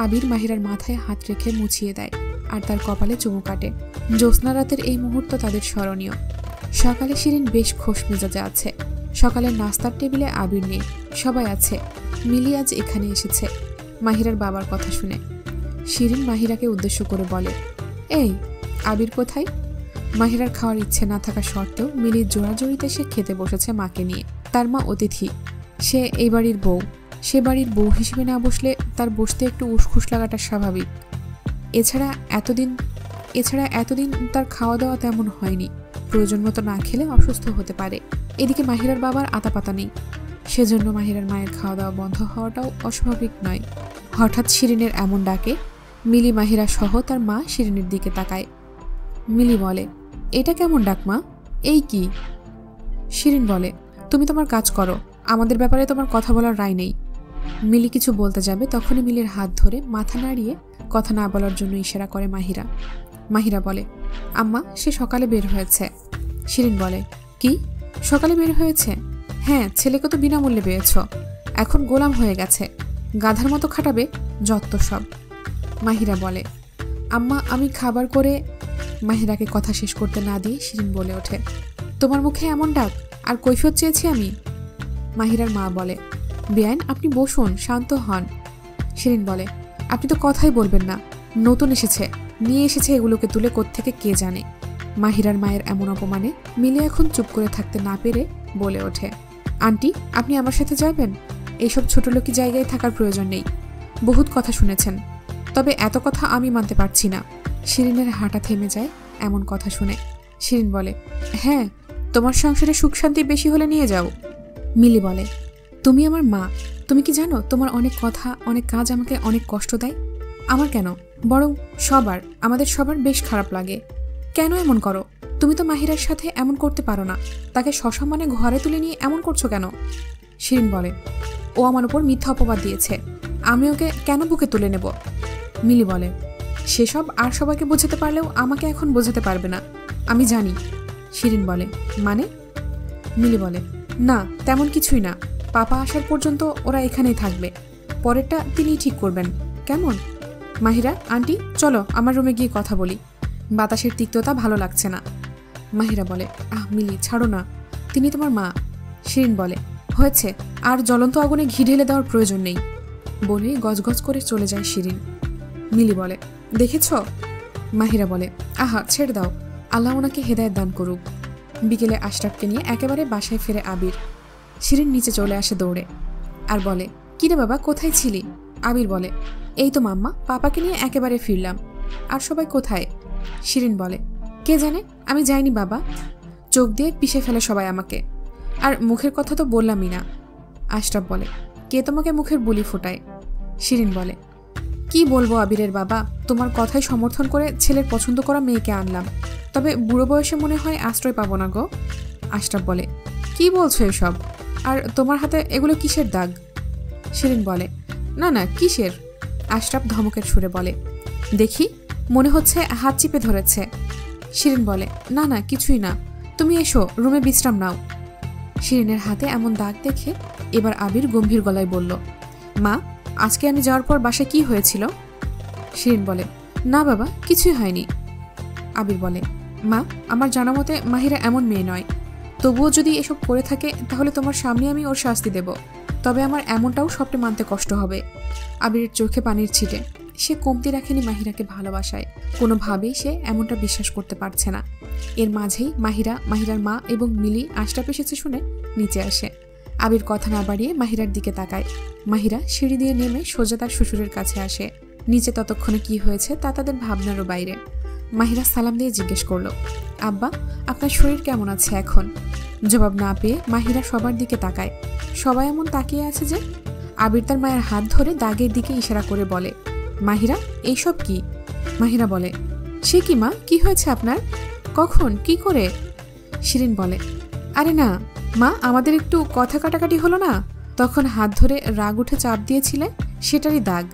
আবির মাহিরার মাথায় হাত রেখে মুছিয়ে দেয় আর তার কপালে চুমু কাটে। জ্যোৎস্না রাতের এই মুহূর্ত তাদের স্মরণীয়। সকালে শিরিন বেশ খোশ মেজাজে আছে। সকালের নাস্তার টেবিলে আবির নেই, সবাই আছে। মিলি আজ এখানে এসেছে মাহিরার বাবার কথা শুনে। শিরিন মাহিরাকে উদ্দেশ্য করে বলে, এই আবির কোথায়? মাহিরার খাওয়ার ইচ্ছে না থাকা সত্ত্বেও মিলির জোড়াজড়িতে সে খেতে বসেছে মাকে নিয়ে। তার মা অতিথি, সে এই বাড়ির বউ, সে বাড়ির বউ হিসেবে না বসলে তার বসতে একটু উসখুস লাগাটা স্বাভাবিক। এছাড়া এতদিন তার খাওয়া দাওয়া তেমন হয়নি, প্রয়োজন মতো না খেলে অসুস্থ হতে পারে। এদিকে মাহিরার বাবার আতাপাতা নেই, সেজন্য মাহিরার মায়ের খাওয়া দাওয়া বন্ধ হওয়াটাও অস্বাভাবিক নয়। হঠাৎ শিরিনের এমন ডাকে মিলি, মাহিরা সহ তার মা শিরিনের দিকে তাকায়। মিলি বলে, এটা কেমন ডাক মা? এই কি? শিরিন বলে, তুমি তোমার কাজ করো, আমাদের ব্যাপারে তোমার কথা বলার রায় নেই। মিলি কিছু বলতে যাবে, তখনই মিলির হাত ধরে মাথা নাড়িয়ে কথা না বলার জন্য ইশারা করে মাহিরা। মাহিরা বলে, আম্মা সে সকালে বের হয়েছে। শিরিন বলে, কি সকালে বের হয়েছে? হ্যাঁ, ছেলেকে তো বিনামূল্যে পেয়েছ, এখন গোলাম হয়ে গেছে, গাধার মতো খাটাবে, যত সব। মাহিরা বলে, আম্মা আমি খাবার করে। মাহিরাকে কথা শেষ করতে না দিয়ে শিরিন বলে ওঠে, তোমার মুখে এমন ডাক, আর কৈফিয়ত চেয়েছি আমি? মাহিরার মা বলে, বেআইন আপনি বসুন, শান্ত হন। শিরিন বলে, আপনি তো কথাই বলবেন না, নতুন এসেছে, নিয়ে এসেছে এগুলোকে তুলে কোত্থেকে কে জানে। মাহিরার মায়ের এমন অপমানে মিলি এখন চুপ করে থাকতে না পেরে বলে ওঠে, আন্টি আপনি আমার সাথে যাবেন? এইসব ছোট লোকি জায়গায় থাকার প্রয়োজন নেই, বহুত কথা শুনেছেন, তবে এত কথা আমি মানতে পারছি না। শিরিনের হাঁটা থেমে যায় এমন কথা শুনে। শিরিন বলে, হ্যাঁ তোমার সংসারে সুখ শান্তি বেশি হলে নিয়ে যাও। মিলি বলে, তুমি আমার মা, তুমি কি জানো তোমার অনেক কথা অনেক কাজ আমাকে অনেক কষ্ট দেয়? আমার কেন, বরং সবার, আমাদের সবার বেশ খারাপ লাগে। কেন এমন করো? তুমি তো মাহিরার সাথে এমন করতে পারো না, তাকে সসম্মানে ঘরে তুলে নিয়ে এমন করছো কেন? শিরিন বলে, ও আমার উপর মিথ্যা অপবাদ দিয়েছে, আমি ওকে কেন বুকে তুলে নেব? মিলি বলে, সেসব আর সবাইকে বোঝাতে পারলেও আমাকে এখন বোঝাতে পারবে না, আমি জানি। শিরিন বলে, মানে? মিলি বলে, না তেমন কিছুই না, পাপা আসার পর্যন্ত ওরা এখানেই থাকবে, পরেরটা তিনি ঠিক করবেন, কেমন? মাহিরা আন্টি চলো আমার রুমে গিয়ে কথা বলি, বাতাসের তিক্ততা ভালো লাগছে না। মাহিরা বলে, মিলি ছাড়ো না, তিনি তোমার মা। শিরিন বলে, হয়েছে, আর জ্বলন্ত আগুনে ঘি ঢেলে দেওয়ার প্রয়োজন নেই, বলেই গজগজ করে চলে যায় শিরিন। মিলি বলে, দেখেছ? মাহিরা বলে, আহা ছেড়ে দাও, আল্লাহ ওনাকে হেদায়েত দান করুক। বিকেলে আশরাফকে নিয়ে একেবারে বাসায় ফিরে আবির। শিরিন নিচে চলে আসে দৌড়ে আর বলে, কিরে বাবা কোথায় ছিলি? আবির বলে, এই তো মাম্মা, পাপাকে নিয়ে একেবারে ফিরলাম। আর সবাই কোথায়? শিরিন বলে, কে জানে, আমি যাইনি বাবা, চোখ দিয়ে পিষে ফেলে সবাই আমাকে, আর মুখের কথা তো বললামই না। আশরাফ বলে, কে তোমাকে মুখের বুলি ফোটায়? শিরিন বলে, কি বলবো আবিরের বাবা, তোমার কথাই সমর্থন করে ছেলের পছন্দ করা মেয়েকে আনলাম, তবে বুড়ো বয়সে মনে হয় আশ্রয় পাবো না গো। আশরাফ বলে, কি বলছো এসব, আর তোমার হাতে এগুলো কিসের দাগ? শিরিন বলে, না না কিসের? আশরাফ ধমকের সুরে বলে, দেখি মনে হচ্ছে হাত চিপে ধরেছে। শিরিন বলে, না না কিছুই না, তুমি এসো রুমে বিশ্রাম নাও। শিরিনের হাতে এমন দাগ দেখে এবার আবির গম্ভীর গলায় বলল, মা আজকে আমি যাওয়ার পর বাসায় কি হয়েছিল? শিরিন বলে, না বাবা কিছুই হয়নি। আবির বলে, মা আমার জানা মতে মাহিরা এমন মেয়ে নয়, তবুও যদি এসব করে থাকে তাহলে তোমার সামনে আমি ওর শাস্তি দেব, তবে আমার এমনটাও স্বপ্নে মানতে কষ্ট হবে। আবিরের চোখে পানির ছিটে, সে কমতি রাখেনি মাহিরাকে ভালোবাসায়, কোনোভাবেই সে এমনটা বিশ্বাস করতে পারছে না। এর মাঝেই মাহিরার মা এবং মিলি আশরাফ এসেছে শুনে নিচে আসে। আবির কথা না বাড়িয়ে মাহিরার দিকে তাকায়। মাহিরা সিঁড়ি দিয়ে নেমে সোজা তার শ্বশুরের কাছে আসে। নিচে ততক্ষণে কি হয়েছে তা তাদের ভাবনারও বাইরে। মাহিরা সালাম দিয়ে জিজ্ঞেস করলো, আব্বা আপনার শরীর কেমন আছে এখন? জবাব না পেয়ে মাহিরা সবার দিকে তাকায়। সবাই এমন তাকিয়ে আছে যে। আবির তার মায়ের হাত ধরে দাগের দিকে ইশারা করে বলে, মাহিরা এইসব কি? মাহিরা বলে, সে কি মা, কি হয়েছে আপনার? কখন, কি করে? শিরিন বলে, আরে না মা, আমাদের একটু কথা কাটাকাটি হলো না, তখন হাত ধরে রাগ উঠে চাপ দিয়েছিলে, সেটারই দাগ।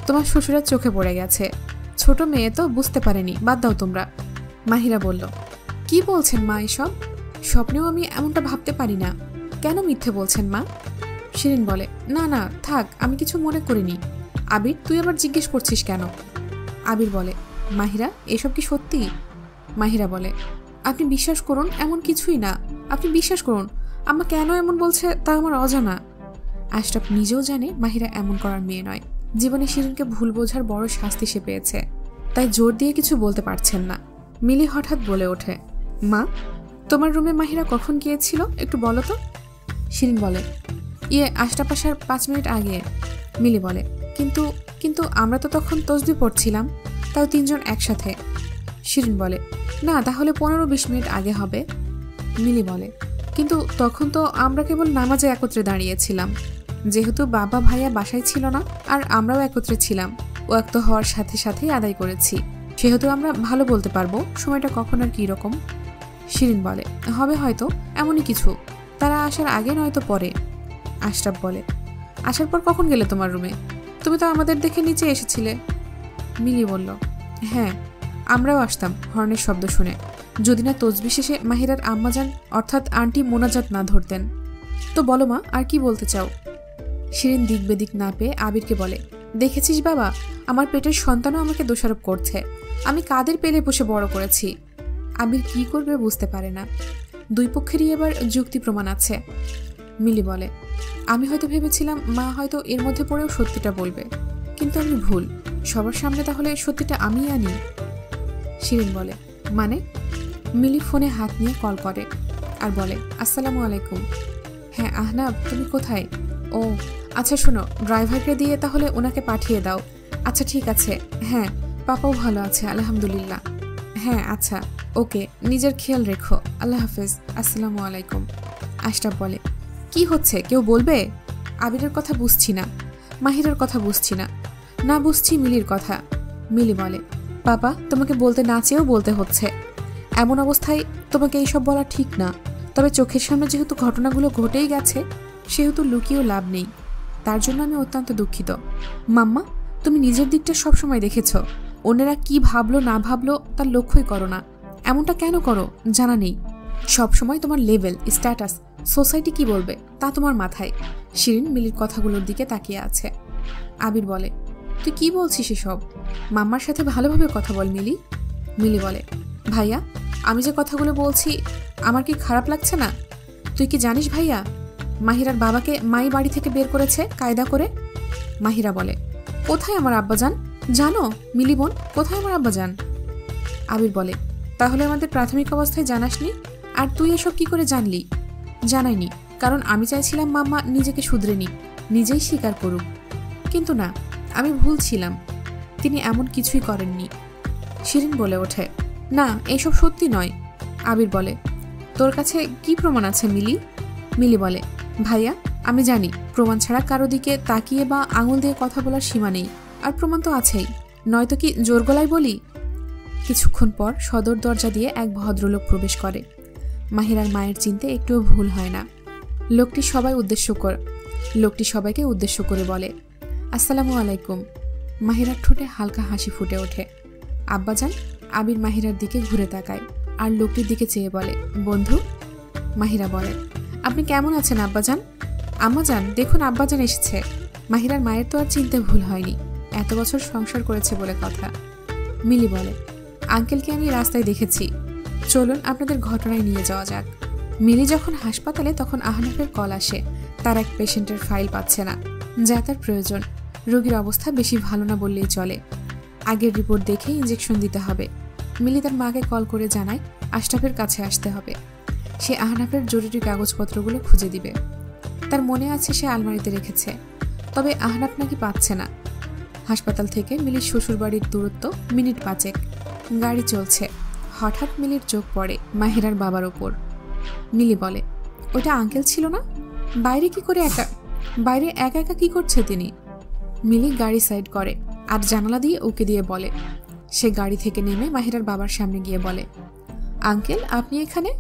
তোমার শ্বশুরের চোখে পড়ে গেছে, ছোট মেয়ে তো বুঝতে পারেনি, বাদ দাও তোমরা। মাহিরা বলল, কি বলছেন মা এসব? স্বপ্নেও আমি এমনটা ভাবতে পারি না, কেন মিথ্যে বলছেন মা? শিরিন বলে, না না থাক, আমি কিছু মনে করিনি। আবির তুই আবার জিজ্ঞেস করছিস কেন? আবির বলে, মাহিরা এসব কি সত্যি? মাহিরা বলে, আপনি বিশ্বাস করুন এমন কিছুই না, আপনি বিশ্বাস করুন, আম্মা কেন এমন বলছে তা আমার অজানা। আশরাফ নিজেও জানে মাহিরা এমন করার মেয়ে নয়, জীবনে শিরিনকে ভুল বোঝার বড় শাস্তি সে পেয়েছে, তাই জোর দিয়ে কিছু বলতে পারছেন না। মিলি হঠাৎ বলে ওঠে, মা তোমার রুমে মাহিরা কখন গিয়েছিল একটু বলো তো? শিরিন বলে, আশরাফ 5 মিনিট আগে। মিলি বলে, কিন্তু কিন্তু আমরা তো তখন তসবিহ পড়ছিলাম, তাও 3 জন একসাথে। শিরিন বলে, না তাহলে 15-20 মিনিট আগে হবে। মিলি বলে, কিন্তু তখন তো আমরা কেবল নামাজে একত্রে দাঁড়িয়েছিলাম। যেহেতু বাবা ভাইয়া বাসায় ছিল না আর আমরাও একত্রে ছিলাম, ওয়াক্ত হওয়ার সাথে সাথেই আদায় করেছি, সেহেতু আমরা ভালো বলতে পারবো সময়টা কখন আর কী রকম। শিরিন বলে, হবে হয়তো এমনই কিছু, তারা আসার আগে নয়তো পরে। আশরাফ বলে, আসার পর কখন গেলে তোমার রুমে? তুমি তো আমাদের দেখে নিচে এসেছিলে। মিলি বলল, হ্যাঁ আমরাও আসতাম হর্নের শব্দ শুনে, যদি না তসবিহ শেষে মাহিরার আম্মাজান অর্থাৎ আন্টি মোনাজাত না ধরতেন। তো বলো মা, আর কি বলতে চাও? শিরিন দিক বেদিক না পেয়ে আবিরকে বলে, দেখেছিস বাবা, আমার পেটের সন্তানও আমাকে দোষারোপ করছে, আমি কাদের পেলে বসে বড় করেছি। আবির কি করবে বুঝতে পারে না, দুই পক্ষেরই এবার যুক্তি প্রমাণ আছে। মিলি বলে, আমি হয়তো ভেবেছিলাম মা হয়তো এর মধ্যে পড়েও সত্যিটা বলবে, কিন্তু আমি ভুল, সবার সামনে তাহলে সত্যিটা আমিই আনি। শিরিন বলে, মানে? মিলি ফোনে হাত নিয়ে কল করে আর বলে, আসসালামু আলাইকুম। হ্যাঁ আহনাব, তুমি কোথায়? ও আচ্ছা শোনো, ড্রাইভারকে দিয়ে তাহলে ওনাকে পাঠিয়ে দাও। আচ্ছা ঠিক আছে। হ্যাঁ পাপাও ভালো আছে আলহামদুলিল্লাহ। হ্যাঁ আচ্ছা ওকে, নিজের খেয়াল রেখো, আল্লাহ হাফেজ, আসসালামু আলাইকুম। আশরাফ বলে, কি হচ্ছে কেউ বলবে? আবিরের কথা বুঝছি না, মাহিরার কথা বুঝছি না, না বুঝছি মিলির কথা। মিলি বলে, বাবা তোমাকে বলতে না চেয়েও বলতে হচ্ছে, এমন অবস্থায় তোমাকে এইসব বলা ঠিক না, তবে চোখের সামনে যেহেতু ঘটনাগুলো ঘটেই গেছে সেহেতু লুকিয়েও লাভ নেই, তার জন্য আমি অত্যন্ত দুঃখিত। মাম্মা তুমি নিজের দিকটা সবসময় দেখেছ, অন্যেরা কি ভাবলো না ভাবলো তার লক্ষ্যই করো না, এমনটা কেন করো জানা নেই, সবসময় তোমার লেভেল স্ট্যাটাস সোসাইটি কি বলবে তা তোমার মাথায়। শিরিন মিলির কথাগুলোর দিকে তাকিয়ে আছে। আবির বলে, তুই কি বলছিস এসব? মাম্মার সাথে ভালোভাবে কথা বল মিলি। মিলি বলে, ভাইয়া আমি যে কথাগুলো বলছি আমার কি খারাপ লাগছে না? তুই কি জানিস ভাইয়া, মাহিরার বাবাকে মাই বাড়ি থেকে বের করেছে কায়দা করে। মাহিরা বলে, কোথায় আমার আব্বাজান? জানো মিলি বোন, কোথায় আমার আব্বাজান? আবির বলে, তাহলে আমাদের প্রাথমিক অবস্থায় জানাসনি, আর তুই এসব কি করে জানলি? জানাইনি, কারণ আমি চাইছিলাম মাম্মা নিজেকে শুধরে নিক, নিজেই স্বীকার করুক, কিন্তু না, আমি ভুল ছিলাম, তিনি এমন কিছুই করেননি। শিরিন বলে ওঠে, না এইসব সত্যি নয়। আবির বলে, তোর কাছে কি প্রমাণ আছে মিলি? মিলি বলে, ভাইয়া আমি জানি প্রমাণ ছাড়া কারো দিকে তাকিয়ে বা আঙুল দিয়ে কথা বলার সীমা নেই, আর প্রমাণ তো আছেই, নয়তো কি জোর গলায় বলি। কিছুক্ষণ পর সদর দরজা দিয়ে এক ভদ্রলোক প্রবেশ করে। মাহিরার মায়ের চিনতে একটুও ভুল হয় না। লোকটি সবাইকে উদ্দেশ্য করে বলে, আসসালামু আলাইকুম। মাহিরার ঠোঁটে হালকা হাসি ফুটে ওঠে। আব্বাজান? আবির মাহিরার দিকে ঘুরে তাকায় আর লোকটির দিকে চেয়ে বলে, বন্ধু? মাহিরা বলে, আপনি কেমন আছেন আব্বাজান? আম্মাজান দেখুন আব্বাজান এসেছে। মাহিরার মায়ের তো আর চিনতে ভুল হয়নি, এত বছর সংসার করেছে বলে কথা। মিলি বলে, আঙ্কেলকে আমি রাস্তায় দেখেছি, চলুন আপনাদের ঘটনায় নিয়ে যাওয়া যাক। মিলি যখন হাসপাতালে তখন আহনাফের কল আসে, তার এক পেশেন্টের ফাইল পাচ্ছে না, যা তার প্রয়োজন। রোগীর অবস্থা বেশি ভালো না বললেই চলে, আগের রিপোর্ট দেখে ইঞ্জেকশন দিতে হবে। মিলি তার মাকে কল করে জানায় আশরাফের কাছে আসতে হবে, সে আহনাফের জরুরি কাগজপত্রগুলো খুঁজে দিবে। তার মনে আছে সে আলমারিতে রেখেছে, তবে আহনাফ নাকি পাচ্ছে না। হাসপাতাল থেকে মিলির শ্বশুরবাড়ির দূরত্ব মিনিট 5। গাড়ি চলছে, হঠাৎ মিলির চোখ পড়ে মাহিরার বাবার ওপর। মিলি বলে, ওটা আঙ্কেল ছিল না? বাইরে একা একা কি করছে তিনি? মিলি গাড়ি সাইড করে আর জানালা দিয়ে উকি দিয়ে বলে। সে গাড়ি থেকে নেমে মাহিরার বাবার সামনে গিয়ে বলে, আঙ্কেল আপনি এখানে?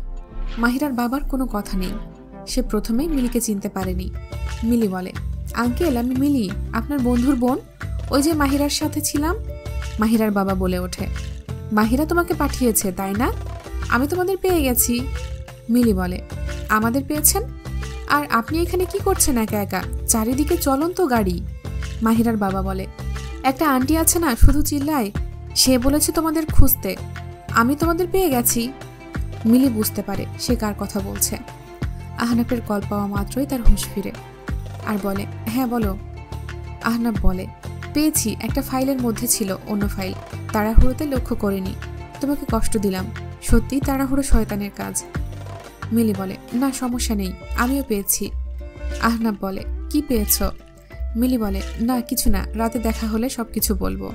মাহিরার বাবার কোনো কথা নেই, সে প্রথমেই মিলিকে চিনতে পারেনি। মিলি বলে, আঙ্কেল আমি মিলি, আপনার বন্ধুর বোন, ওই যে মাহিরার সাথে ছিলাম। মাহিরার বাবা বলে ওঠে, মাহিরা তোমাকে পাঠিয়েছে তাই না? আমি তোমাদের পেয়ে গেছি। মিলি বলে, আমাদের পেয়েছেন? আর আপনি এখানে কি করছেন একা একা? চারিদিকে চলন্ত গাড়ি। মাহিরার বাবা বলে, একটা আন্টি আছে না শুধু চিল্লায়, সে বলেছে তোমাদের খুঁজতে, আমি তোমাদের পেয়ে গেছি। মিলি বুঝতে পারে সে কার কথা বলছে। আহনাফের কল পাওয়া মাত্রই তার হুঁশ ফিরে আর বলে, হ্যাঁ বলো। আহনাফ বলে, পেয়েছি, একটা ফাইলের মধ্যে ছিল অন্য ফাইল, তাড়াহুড়োতে লক্ষ্য করিনি, তোমাকে কষ্ট দিলাম, সত্যিই তাড়াহুড়ো শয়তানের কাজ। মিলি বলে, না সমস্যা নেই, আমিও পেয়েছি। আহনাব বলে, কি পেয়েছ? মিলি বলে, না কিছু না, রাতে দেখা হলে সবকিছু বলবো।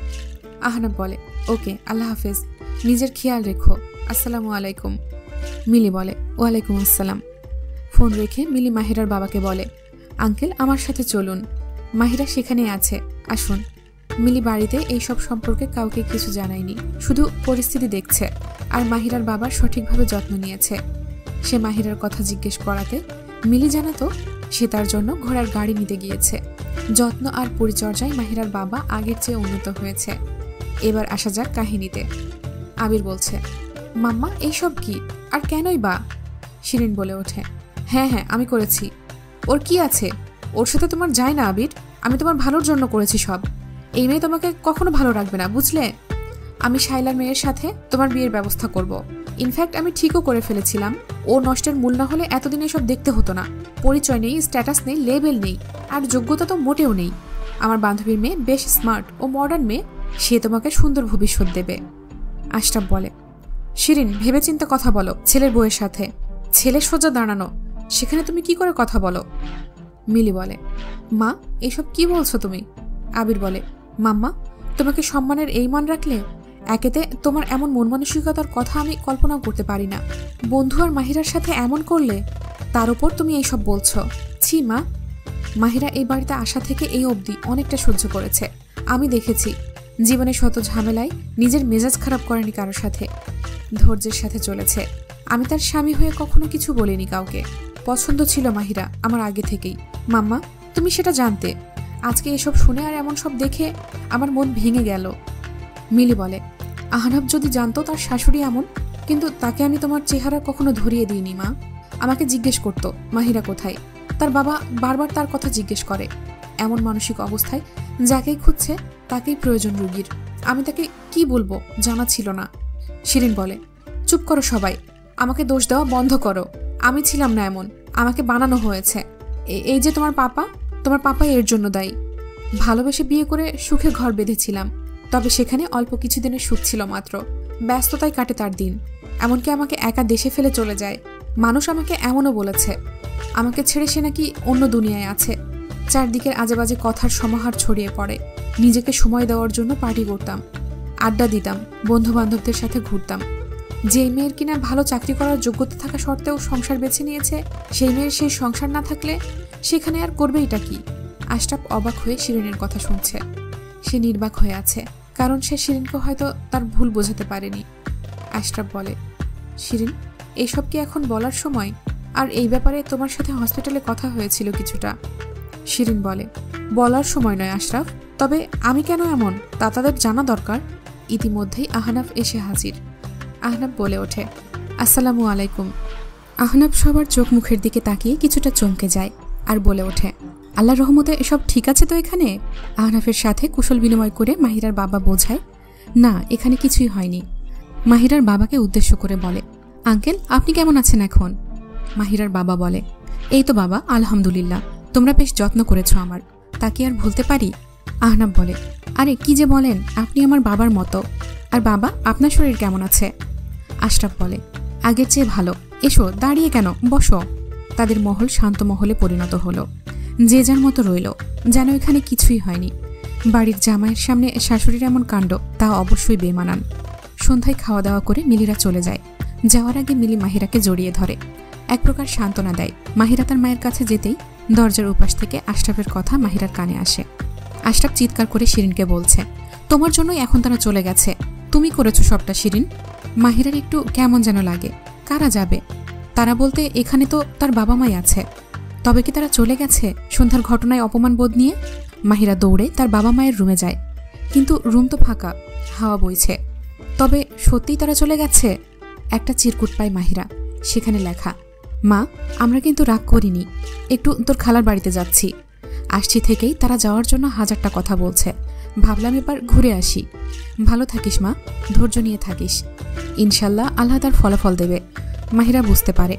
আহনাব বলে, ওকে, আল্লাহ হাফেজ, নিজের খেয়াল রেখো, আসসালামু আলাইকুম। মিলি বলে, ওয়ালাইকুম আসসালাম। ফোন রেখে মিলি মাহিরার বাবাকে বলে, আঙ্কেল আমার সাথে চলুন, মাহিরা সেখানে আছে, আসুন। মিলি বাড়িতে এইসব সম্পর্কে কাউকে কিছু জানায়নি, শুধু পরিস্থিতি দেখছে আর মাহিরার বাবার সঠিকভাবে যত্ন নিয়েছে। সে মাহিরার কথা জিজ্ঞেস করাতে মিলি জানাতো সে তার জন্য ঘোড়ার গাড়ি নিতে গিয়েছে। যত্ন আর পরিচর্যায় মাহিরার বাবা আগের চেয়ে উন্নত হয়েছে। এবার আসা যাক কাহিনীতে। আবির বলছে, মাম্মা এইসব কি আর কেনই বা? শিরিন বলে ওঠে, হ্যাঁ হ্যাঁ আমি করেছি। ওর কি আছে? ওর সাথে তোমার যায় না আবির, আমি তোমার ভালোর জন্য করেছি সব। এই মেয়ে তোমাকে কখনো ভালো রাখবে না, বুঝলে? আমি শাইলার মেয়ের সাথে তোমার বিয়ের ব্যবস্থা করব। ইনফ্যাক্ট আমি ঠিকও করে ফেলেছিলাম, ও নষ্টের মূল না হলে এতদিন এসব দেখতে হতো না। পরিচয় নেই, স্ট্যাটাস নেই, লেবেল নেই, আর যোগ্যতা তো মোটেও নেই। আমার বান্ধবীর মেয়ে বেশ স্মার্ট ও মডার্ন মেয়ে, সে তোমাকে সুন্দর ভবিষ্যৎ দেবে। আশরাফ বলে, শিরিন ভেবেচিন্তে কথা বলো, ছেলের বউয়ের সাথে ছেলে সোজা দাঁড়ানো, সেখানে তুমি কি করে কথা বলো? মিলি বলে, মা এইসব কি বলছো তুমি? আবির বলে, মাম্মা তোমাকে সম্মানের এই মান রাখলে একেতে তোমার এমন মন মানসিকতার কথা আমি কল্পনাও করতে পারি না। বন্ধু আর মাহিরার সাথে এমন করলে তার উপর তুমি এইসব বলছো, ছি মা। মাহিরা এই বাড়িতে আসা থেকে এই অবধি অনেকটা সহ্য করেছে, আমি দেখেছি। জীবনে শত ঝামেলায় নিজের মেজাজ খারাপ করেনি কারোর সাথে, ধৈর্যের সাথে চলেছে। আমি তার স্বামী হয়ে কখনো কিছু বলিনি কাউকে। পছন্দ ছিল মাহিরা আমার আগে থেকেই। মাম্মা তুমি সেটা জানতে, আজকে এসব শুনে আর এমন সব দেখে আমার মন ভেঙে গেল। মিলি বলে, আহনাব যদি জানতো তার শাশুড়ি এমন, কিন্তু তাকে আমি তোমার চেহারা কখনো ধরিয়ে দিইনি মা। আমাকে জিজ্ঞেস করতো মাহিরা কোথায়, তার বাবা বারবার তার কথা জিজ্ঞেস করে। এমন মানসিক অবস্থায় যাকেই খুঁজছে তাকেই প্রয়োজন রুগীর। আমি তাকে কি বলবো জানা ছিল না। শিরিন বলে, চুপ করো সবাই, আমাকে দোষ দেওয়া বন্ধ করো। আমি ছিলাম না এমন, আমাকে বানানো হয়েছে। এই যে তোমার পাপাই এর জন্য দায়ী। ভালোবেসে বিয়ে করে সুখে ঘর বেঁধেছিলাম, তবে সেখানে অল্প কিছুদিনের সুখ ছিল মাত্র। ব্যস্ততায় কাটে তার দিন, এমনকি আমাকে একা দেশে ফেলে চলে যায়। মানুষ আমাকে এমনও বলেছে আমাকে ছেড়ে সে নাকি অন্য দুনিয়ায় আছে। চারদিকের আজেবাজে কথার সমাহার ছড়িয়ে পড়ে। নিজেকে সময় দেওয়ার জন্য পার্টি করতাম, আড্ডা দিতাম, বন্ধু বান্ধবদের সাথে ঘুরতাম। যে মেয়ের কিনা ভালো চাকরি করার যোগ্যতা থাকা সত্ত্বেও সংসার বেছে নিয়েছে, সেই মেয়ের সেই সংসার না থাকলে সেখানে আর করবেইটা কি? আশরাফ অবাক হয়ে শিরিনের কথা শুনছে। সে নির্বাক হয়ে আছে, কারণ সে শিরিনকে হয়তো তার ভুল বোঝাতে পারেনি। আশরাফ বলে, শিরিন এইসব কি এখন বলার সময়? আর এই ব্যাপারে তোমার সাথে হসপিটালে কথা হয়েছিল কিছুটা। শিরিন বলে, বলার সময় নয় আশরাফ, তবে আমি কেন এমন তা তাদের জানা দরকার। ইতিমধ্যেই আহনাফ এসে হাজির। আহনাফ বলে ওঠে, আসসালামু আলাইকুম। আহনাফ সবার চোখ মুখের দিকে তাকিয়ে কিছুটা চমকে যায় আর বলে ওঠে, আল্লাহর রহমতে এসব ঠিক আছে তো এখানে? আহনাফের সাথে কুশল বিনিময় করে মাহিরার বাবা বোঝায়, না এখানে কিছুই হয়নি। মাহিরার বাবাকে উদ্দেশ্য করে বলে, আঙ্কেল আপনি কেমন আছেন এখন? মাহিরার বাবা বলে, এই তো বাবা আলহামদুলিল্লাহ, তোমরা বেশ যত্ন করেছ আমার, তা কি আর ভুলতে পারি? আহনাফ বলে, আরে কি যে বলেন, আপনি আমার বাবার মতো। আর বাবা আপনার শরীর কেমন আছে? আশরাফ বলে, আগের চেয়ে ভালো। এসো, দাঁড়িয়ে কেন, বসো। তাদের মহল শান্ত মহলে পরিণত হলো। যে যার মতো রইল, যেন এখানে কিছুই হয়নি। বাড়ির জামাইয়ের সামনে শাশুড়ির এমন কাণ্ড, তা অবশ্যই বেমানান। সন্ধ্যায় খাওয়া দাওয়া করে মিলিরা চলে যায়। যাওয়ার আগে মিলি মাহিরাকে জড়িয়ে ধরে, এক প্রকার সান্ত্বনা দেয়। মাহিরা তার মায়ের কাছে যেতেই দরজার উপাস থেকে আশরাফের কথা মাহিরার কানে আসে। আশরাফ চিৎকার করে শিরিনকে বলছে, তোমার জন্যই এখন তারা চলে গেছে, তুমি করেছো সবটা শিরিন। মাহিরার একটু কেমন যেন লাগে। কারা যাবে? তারা বলতে এখানে তো তার বাবা মাই আছে। তবে কি তারা চলে গেছে সন্ধ্যার ঘটনায় অপমান বোধ নিয়ে? মাহিরা দৌড়ে তার বাবা মায়ের রুমে যায়, কিন্তু রুম তো ফাঁকা, হাওয়া বইছে। তবে সত্যিই তারা চলে গেছে? একটা চিরকুট পায় মাহিরা, সেখানে লেখা, মা আমরা কিন্তু রাগ করিনি, একটু তোর খালার বাড়িতে যাচ্ছি। আসছি থেকেই তারা যাওয়ার জন্য হাজারটা কথা বলছে, ভাবলাম এবার ঘুরে আসি। ভালো থাকিস মা, ধৈর্য নিয়ে থাকিস, ইনশাল্লাহ আল্লাহ তার ফলাফল দেবে। মাহিরা বুঝতে পারে,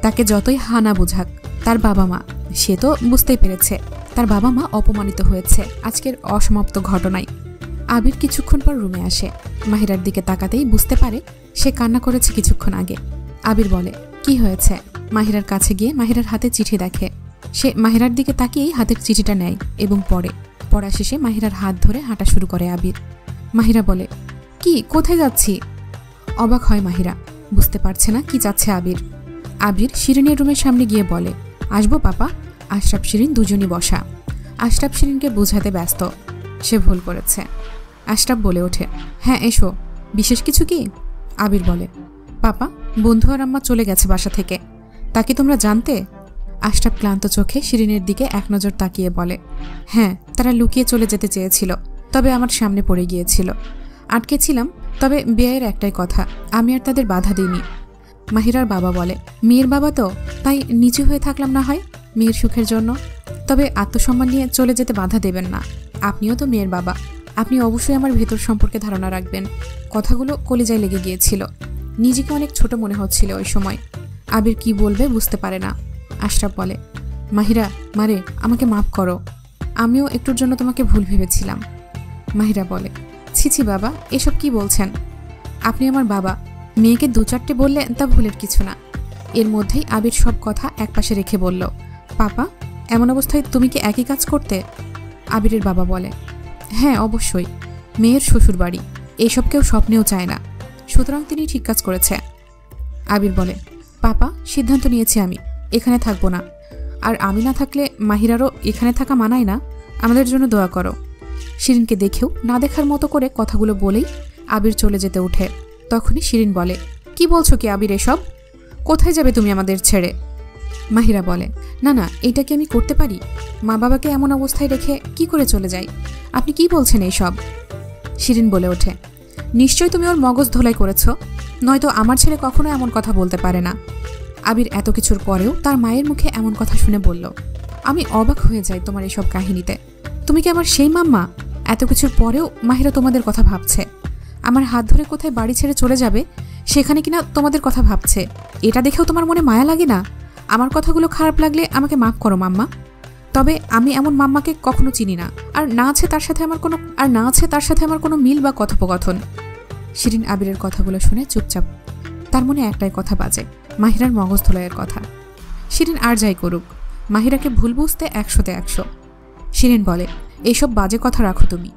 তাকে যতই হানা বুঝাক তার বাবা মা, সে তো বুঝতেই পেরেছে তার বাবা মা অপমানিত হয়েছে আজকের অসমাপ্ত ঘটনায়। আবির কিছুক্ষণ পর রুমে আসে। মাহিরার দিকে তাকাতেই বুঝতে পারে সে কান্না করেছে কিছুক্ষণ আগে। আবির বলে, কি হয়েছে? মাহিরার কাছে গিয়ে মাহিরার হাতে চিঠি দেখে। সে মাহিরার দিকে তাকিয়েই হাতের চিঠিটা নেয় এবং পড়া শেষে মাহিরার হাত ধরে হাঁটা শুরু করে আবির। মাহিরা বলে, কি, কোথায় যাচ্ছি? অবাক হয় মাহিরা, বুঝতে পারছে না কি যাচ্ছে আবির। আবির শিরিনের রুমের সামনে গিয়ে বলে, আসবো পাপা? আশরাফ শিরিন দুজনই বসা। আশরাফ শিরিনকে বোঝাতে ব্যস্ত, সে ভুল করেছে। আশরাফ বলে ওঠে, হ্যাঁ এসো, বিশেষ কিছু কি? আবির বলে, পাপা, বন্ধু আর আম্মা চলে গেছে বাসা থেকে, তা কি তোমরা জানতে? আশরাফ ক্লান্ত চোখে শিরিনের দিকে এক নজর তাকিয়ে বলে, হ্যাঁ, তারা লুকিয়ে চলে যেতে চেয়েছিল, তবে আমার সামনে পড়ে গিয়েছিল। আটকে ছিলাম, তবে বিয়ের একটাই কথা, আমি আর তাদের বাধা দিইনি। মাহিরার বাবা বলে, মেয়ের বাবা তো, তাই নিচু হয়ে থাকলাম না হয় মেয়ের সুখের জন্য, তবে আত্মসম্মান নিয়ে চলে যেতে বাধা দেবেন না। আপনিও তো মেয়ের বাবা, আপনি অবশ্যই আমার ভেতর সম্পর্কে ধারণা রাখবেন। কথাগুলো কলিজায় লেগে গিয়েছিল, নিজেকে অনেক ছোট মনে হচ্ছিল ওই সময়। আবির কি বলবে বুঝতে পারে না। আশরাফ বলে, মাহিরা মারে, আমাকে মাফ করো, আমিও একটুর জন্য তোমাকে ভুল ভেবেছিলাম। মাহিরা বলে, ছি বাবা, এসব কি বলছেন? আপনি আমার বাবা, মেয়েকে দু চারটে বললে তা ভুলের কিছু না। এর মধ্যেই আবির সব কথা একপাশে রেখে বলল, পাপা, এমন অবস্থায় তুমি কি একই কাজ করতে? আবিরের বাবা বলে, হ্যাঁ অবশ্যই, মেয়ের শ্বশুর বাড়ি, এইসব কেউ স্বপ্নেও চায় না, সুতরাং তিনি ঠিক কাজ করেছে। আবির বলে, পাপা, সিদ্ধান্ত নিয়েছি আমি এখানে থাকবো না, আর আমি না থাকলে মাহিরারও এখানে থাকা মানায় না, আমাদের জন্য দোয়া করো। শিরিনকে দেখেও না দেখার মতো করে কথাগুলো বলেই আবির চলে যেতে ওঠে। তখনই শিরিন বলে, কি বলছো কি আবির এসব? কোথায় যাবে তুমি আমাদের ছেড়ে? মাহিরা বলে, না না, এটা কি আমি করতে পারি? মা বাবাকে এমন অবস্থায় রেখে কি করে চলে যাই? আপনি কি বলছেন এইসব? শিরিন বলে ওঠে, নিশ্চয়ই তুমি ওর মগজ ধোলাই করেছ, নয়তো আমার ছেলে কখনো এমন কথা বলতে পারে না। আবির এত কিছুর পরেও তার মায়ের মুখে এমন কথা শুনে বলল, আমি অবাক হয়ে যাই তোমার এইসব কাহিনীতে। তুমি কি আমার সেই মাম্মা? এত কিছুর পরেও মাহিরা তোমাদের কথা ভাবছে, আমার হাত ধরে কোথায় বাড়ি ছেড়ে চলে যাবে সেখানে কিনা তোমাদের কথা ভাবছে। এটা দেখেও তোমার মনে মায়া লাগে না? আমার কথাগুলো খারাপ লাগলে আমাকে মাফ করো মাম্মা, তবে আমি এমন মাম্মাকে কখনো চিনি না, আর না আছে তার সাথে আমার কোনো মিল বা কথোপকথন। শিরিন আবিরের কথাগুলো শুনে চুপচাপ, তার মনে একটাই কথা বাজে, মাহিরার মগজ ধোলাইয়ের কথা। শিরিন আর যাই করুক, মাহিরাকে ভুল বুঝতে 100-তে 100। শিরিন বলে, এইসব বাজে কথা রাখো তুমি,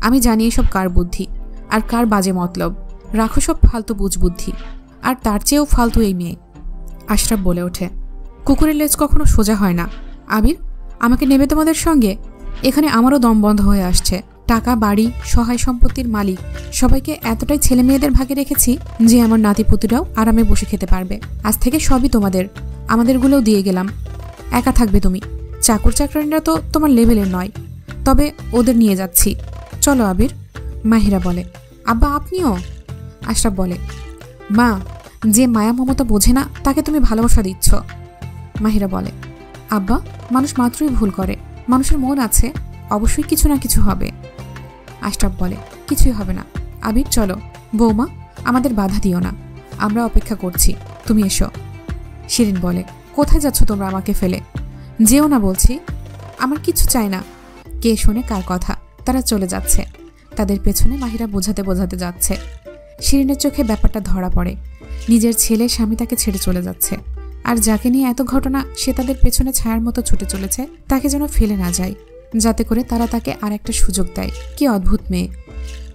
আমি জানি এসব কার বুদ্ধি আর কার বাজে মতলব, রাখো সব ফালতু বুঝবুদ্ধি, আর তার চেয়েও ফালতু এই মেয়ে। আশরাফ বলে ওঠে, কুকুরের লেজ কখনো সোজা হয় না। আবির, আমাকে নেবে তোমাদের সঙ্গে? এখানে আমারও দম বন্ধ হয়ে আসছে। টাকা, বাড়ি, সহায় সম্পত্তির মালিক সবাইকে এতটাই ছেলে মেয়েদের ভাগে রেখেছি যে আমার নাতিপুতিরাও আরামে বসে খেতে পারবে। আজ থেকে সবই তোমাদের, আমাদেরগুলোও দিয়ে গেলাম। একা থাকবে তুমি, চাকর চাকরানিরা তো তোমার লেভেলের নয়, তবে ওদের নিয়ে যাচ্ছি, চলো আবির। মাহিরা বলে, আব্বা আপনিও? আশরাফ বলে, মা, যে মায়া মমতা বোঝে না তাকে তুমি ভালোবাসা দিচ্ছ। মাহিরা বলে, আব্বা, মানুষ মাত্রই ভুল করে, মানুষের মন আছে, অবশ্যই কিছু না কিছু হবে। আশরাফ বলে, কিছুই হবে না। আবির চলো। বৌমা, আমাদের বাধা দিও না, আমরা অপেক্ষা করছি, তুমি এসো। শিরিন বলে, কোথায় যাচ্ছ তোমরা আমাকে ফেলে? যেও না বলছি, আমার কিছু চাই না। কে শোনে কার কথা? তারা চলে যাচ্ছে, তাদের পেছনে মাহিরা বোঝাতে বোঝাতে যাচ্ছে। শিরিনের চোখে ব্যাপারটা ধরা পড়ে, নিজের ছেলে স্বামী তাকে ছেড়ে চলে যাচ্ছে, আর যাকে নিয়ে এত ঘটনা সে তাদের পেছনে ছায়ার মতো ছুটে চলেছে, তাকে যেন ফেলে না যায়, যাতে করে তারা তাকে আর একটা সুযোগ দেয়। কি অদ্ভুত মেয়ে!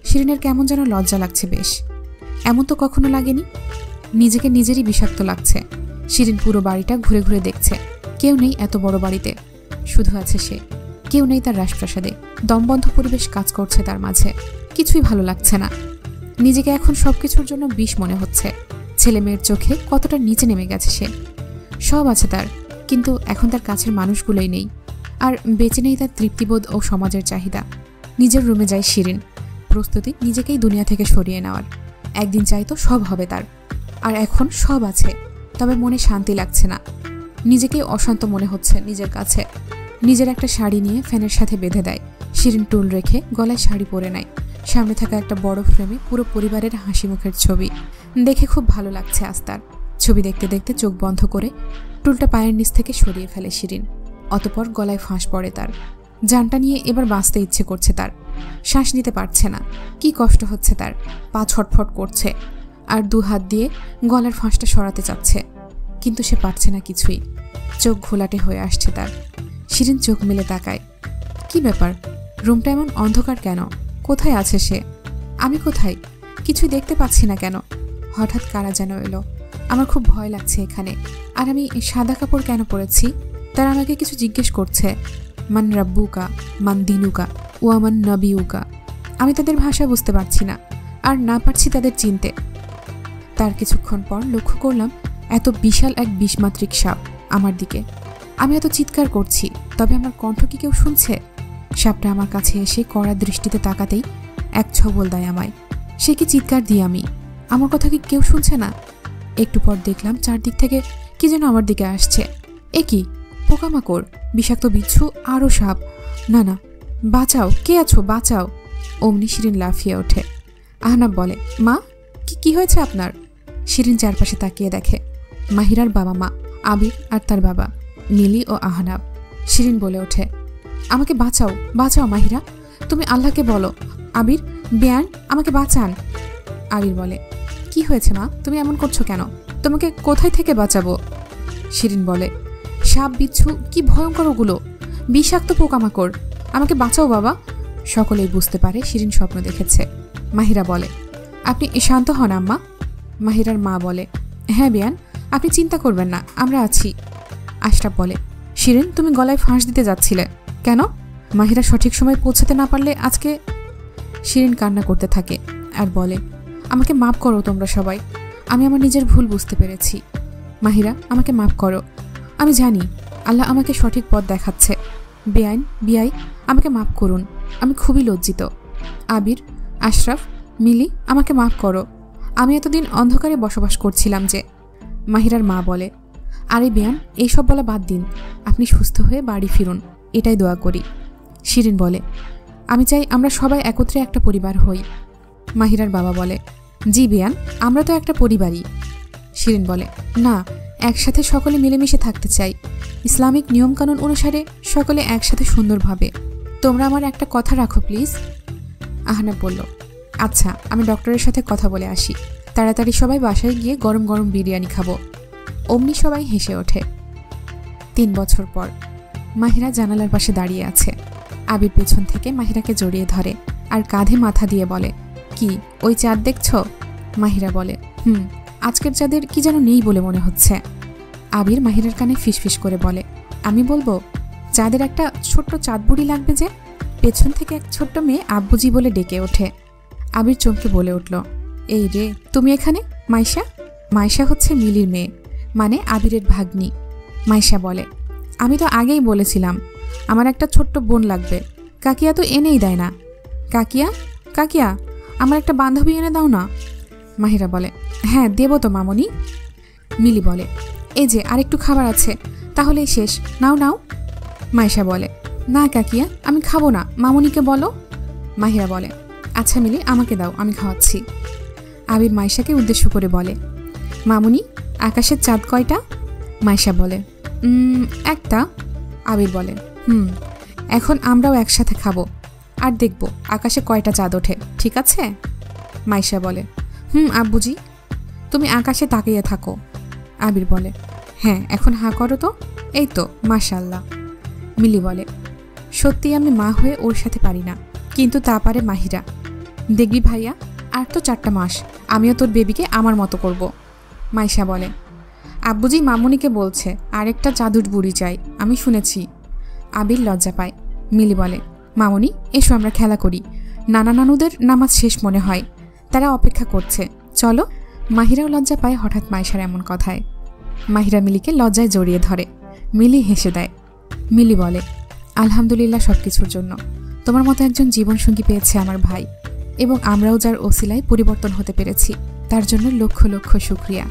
শিরিনের কেমন যেন লজ্জা লাগছে বেশ, এমন তো কখনো লাগেনি। নিজেকে নিজেরই বিষাক্ত লাগছে। শিরিন পুরো বাড়িটা ঘুরে ঘুরে দেখছে, কেউ নেই এত বড় বাড়িতে, শুধু আছে সে। কেউ নেই তার রাজপ্রাসাদে, দমবন্ধ পরিবেশ কাজ করছে তার মাঝে, কিছুই ভালো লাগছে না। নিজেকে এখন সবকিছুর জন্য বিষ মনে হচ্ছে। ছেলে মেয়ের চোখে কতটা নিচে নেমে গেছে সে। সব আছে তার, কিন্তু এখন তার কাছের মানুষগুলোই নেই, আর বেঁচে নেই তার তৃপ্তিবোধ ও সমাজের চাহিদা। নিজের রুমে যায় শিরিন, প্রস্তুতি নিজেকেই দুনিয়া থেকে সরিয়ে নেওয়ার। একদিন চাইতো সব হবে তার, আর এখন সব আছে, তবে মনে শান্তি লাগছে না। নিজেকেই অশান্ত মনে হচ্ছে নিজের কাছে। নিজের একটা শাড়ি নিয়ে ফ্যানের সাথে বেঁধে দেয়। শিরিন টুল রেখে গলায় শাড়ি পরে নেয়। সামনে থাকা একটা বড় ফ্রেমে পুরো পরিবারের হাসি মুখের ছবি দেখে খুব ভালো লাগছে আজ তার। ছবি দেখতে দেখতে চোখ বন্ধ করে টুলটা পায়ের নিচ থেকে সরিয়ে ফেলে শিরিন। অতঃপর গলায় ফাঁস পড়ে তার। জানটা নিয়ে এবার বাঁচতে ইচ্ছে করছে তার। শ্বাস নিতে পারছে না, কি কষ্ট হচ্ছে তার। পা ছটফট করছে, আর দু হাত দিয়ে গলার ফাঁসটা সরাতে চাচ্ছে। কিন্তু সে পারছে না কিছুই। চোখ ঘোলাটে হয়ে আসছে তার। শিরিন চোখ মেলে তাকায়। কি ব্যাপার, রুমটা এমন অন্ধকার কেন? কোথায় আছে সে? আমি কোথায়? কিছুই দেখতে পাচ্ছি না কেন? হঠাৎ কারা যেন এলো। আমার খুব ভয় লাগছে এখানে। আর আমি সাদা কাপড় কেন পরেছি? তারা আমাকে কিছু জিজ্ঞেস করছে। মান রাব্বুকা, মান দিনুকা, ওয়ামান নবিউকা। আমি তাদের ভাষা বুঝতে পারছি না, আর না পারছি তাদের চিনতে। তার কিছুক্ষণ পর লক্ষ্য করলাম এত বিশাল এক বিষমাত্রিক সাপ আমার দিকে। আমি এত চিৎকার করছি, তবে আমার কণ্ঠ কি কেউ শুনছে? সাপটা আমার কাছে এসে কড়া দৃষ্টিতে তাকাতেই এক ছবল দেয় আমায়। সে কি চিৎকার দিই আমি? আমার কথা কি কেউ শুনছে না? একটু পর দেখলাম চারদিক থেকে কি যেন আমার দিকে আসছে। এ কি? পোকামাকড়, বিষাক্ত বিচ্ছু, আরও সাপ। না না, বাঁচাও, কে আছো, বাঁচাও। অমনি শিরিন লাফিয়ে ওঠে। আহনাব বলে, মা, কি হয়েছে আপনার? শিরিন চারপাশে তাকিয়ে দেখে মাহিরার বাবা মা, আবির আর তার বাবা, মিলি ও আহনাব। শিরিন বলে ওঠে, আমাকে বাঁচাও, বাঁচাও মাহিরা, তুমি আল্লাহকে বলো। আবির, বেয়ান, আমাকে বাঁচান। আবির বলে, কি হয়েছে মা, তুমি এমন করছো কেন? তোমাকে কোথায় থেকে বাঁচাবো? শিরিন বলে, সাপ বিচ্ছু, কি ভয়ঙ্কর ওগুলো, বিষাক্ত পোকামাকড়, আমাকে বাঁচাও বাবা। সকলেই বুঝতে পারে শিরিন স্বপ্ন দেখেছে। মাহিরা বলে, আপনি শান্ত হন আম্মা। মাহিরার মা বলে, হ্যাঁ বেয়ান, আপনি চিন্তা করবেন না, আমরা আছি। আশরাফ বলে, শিরিন, তুমি গলায় ফাঁস দিতে যাচ্ছিলে কেন? মাহিরা সঠিক সময় পৌঁছাতে না পারলে আজকে। শিরিন কান্না করতে থাকে আর বলে, আমাকে মাফ করো তোমরা সবাই, আমি আমার নিজের ভুল বুঝতে পেরেছি। মাহিরা, আমাকে মাফ করো, আমি জানি আল্লাহ আমাকে সঠিক পথ দেখাচ্ছে। বেআইন, বিআই, আমাকে মাফ করুন, আমি খুবই লজ্জিত। আবির, আশরাফ, মিলি, আমাকে মাফ করো, আমি এতদিন অন্ধকারে বসবাস করছিলাম যে। মাহিরার মা বলে, আরে বেয়ান, এইসব বলা বাদ দিন, আপনি সুস্থ হয়ে বাড়ি ফিরুন, এটাই দোয়া করি। শিরিন বলে, আমি চাই আমরা সবাই একত্রে একটা পরিবার হই। মাহিরার বাবা বলে, জি বেয়ান, আমরা তো একটা পরিবারই। শিরিন বলে, না, একসাথে সকলে মিলেমিশে থাকতে চাই, ইসলামিক নিয়মকানুন অনুসারে সকলে একসাথে সুন্দরভাবে। তোমরা আমার একটা কথা রাখো প্লিজ। আহনাব বলল, আচ্ছা, আমি ডক্টরের সাথে কথা বলে আসি, তাড়াতাড়ি সবাই বাসায় গিয়ে গরম গরম বিরিয়ানি খাবো। অমনি সবাই হেসে ওঠে। 3 বছর পর মাহিরা জানালার পাশে দাঁড়িয়ে আছে। আবির পেছন থেকে মাহিরাকে জড়িয়ে ধরে আর কাঁধে মাথা দিয়ে বলে, কি ওই চাঁদ দেখছ? মাহিরা বলে, আজকের চাঁদের কি যেন নেই বলে মনে হচ্ছে। আবির মাহিরার কানে ফিসফিস করে বলে, আমি বলবো, চাঁদের একটা ছোট্ট চাঁদ বুড়ি লাগবে যে। পেছন থেকে এক ছোট্ট মেয়ে আব্বুজি বলে ডেকে ওঠে। আবির চমকে বলে উঠল, এই রে, তুমি এখানে? মাইশা? মাইশা হচ্ছে মিলির মেয়ে, মানে আবিরের ভাগ্নি। মাইশা বলে, আমি তো আগেই বলেছিলাম আমার একটা ছোট্ট বোন লাগবে, কাকিয়া তো এনেই দেয় না। কাকিয়া, কাকিয়া, আমার একটা বান্ধবী এনে দাও না। মাহিরা বলে, হ্যাঁ দেব তো মামনি। মিলি বলে, এই যে আরেকটু খাবার আছে, তাহলেই শেষ, নাও নাও। মাইশা বলে, না কাকিয়া, আমি খাবো না, মামনিকে বলো। মাহিরা বলে, আচ্ছা মিলি, আমাকে দাও, আমি খাওয়াচ্ছি। আবির মাইশাকে উদ্দেশ্য করে বলে, মামনি, আকাশের চাঁদ কয়টা? মাইশা বলে, একটা। আবির বলে, এখন আমরাও একসাথে খাবো আর দেখব আকাশে কয়টা চাঁদ ওঠে, ঠিক আছে? মাইশা বলে, আব্বুজি। তুমি আকাশে তাকিয়ে থাকো। আবির বলে, হ্যাঁ, এখন হাঁ করো তো, এই তো, মাশাআল্লাহ। মিলি বলে, সত্যি আমি মা হয়ে ওর সাথে পারি না, কিন্তু তা পারে মাহিরা। দেখবি ভাইয়া, আর তো 4টা মাস, আমিও তোর বেবিকে আমার মতো করব। মাইশা বলে, আব্বুজি মামুনিকে বলছে আরেকটা জাদুর বুড়ি চাই, আমি শুনেছি। আবির লজ্জা পায়। মিলি বলে, মামুনি, এসো আমরা খেলা করি, নানা নানুদের নামাজ শেষ মনে হয়, তারা অপেক্ষা করছে, চলো। মাহিরাও লজ্জা পায় হঠাৎ মাইশার এমন কথায়। মাহিরা মিলিকে লজ্জায় জড়িয়ে ধরে। মিলি হেসে দেয়। মিলি বলে, আলহামদুলিল্লাহ সব কিছুর জন্য, তোমার মতো একজন জীবনসঙ্গী পেয়েছে আমার ভাই, এবং আমরাও যার ওসিলায় পরিবর্তন হতে পেরেছি, তার জন্য লক্ষ লক্ষ শুকরিয়া।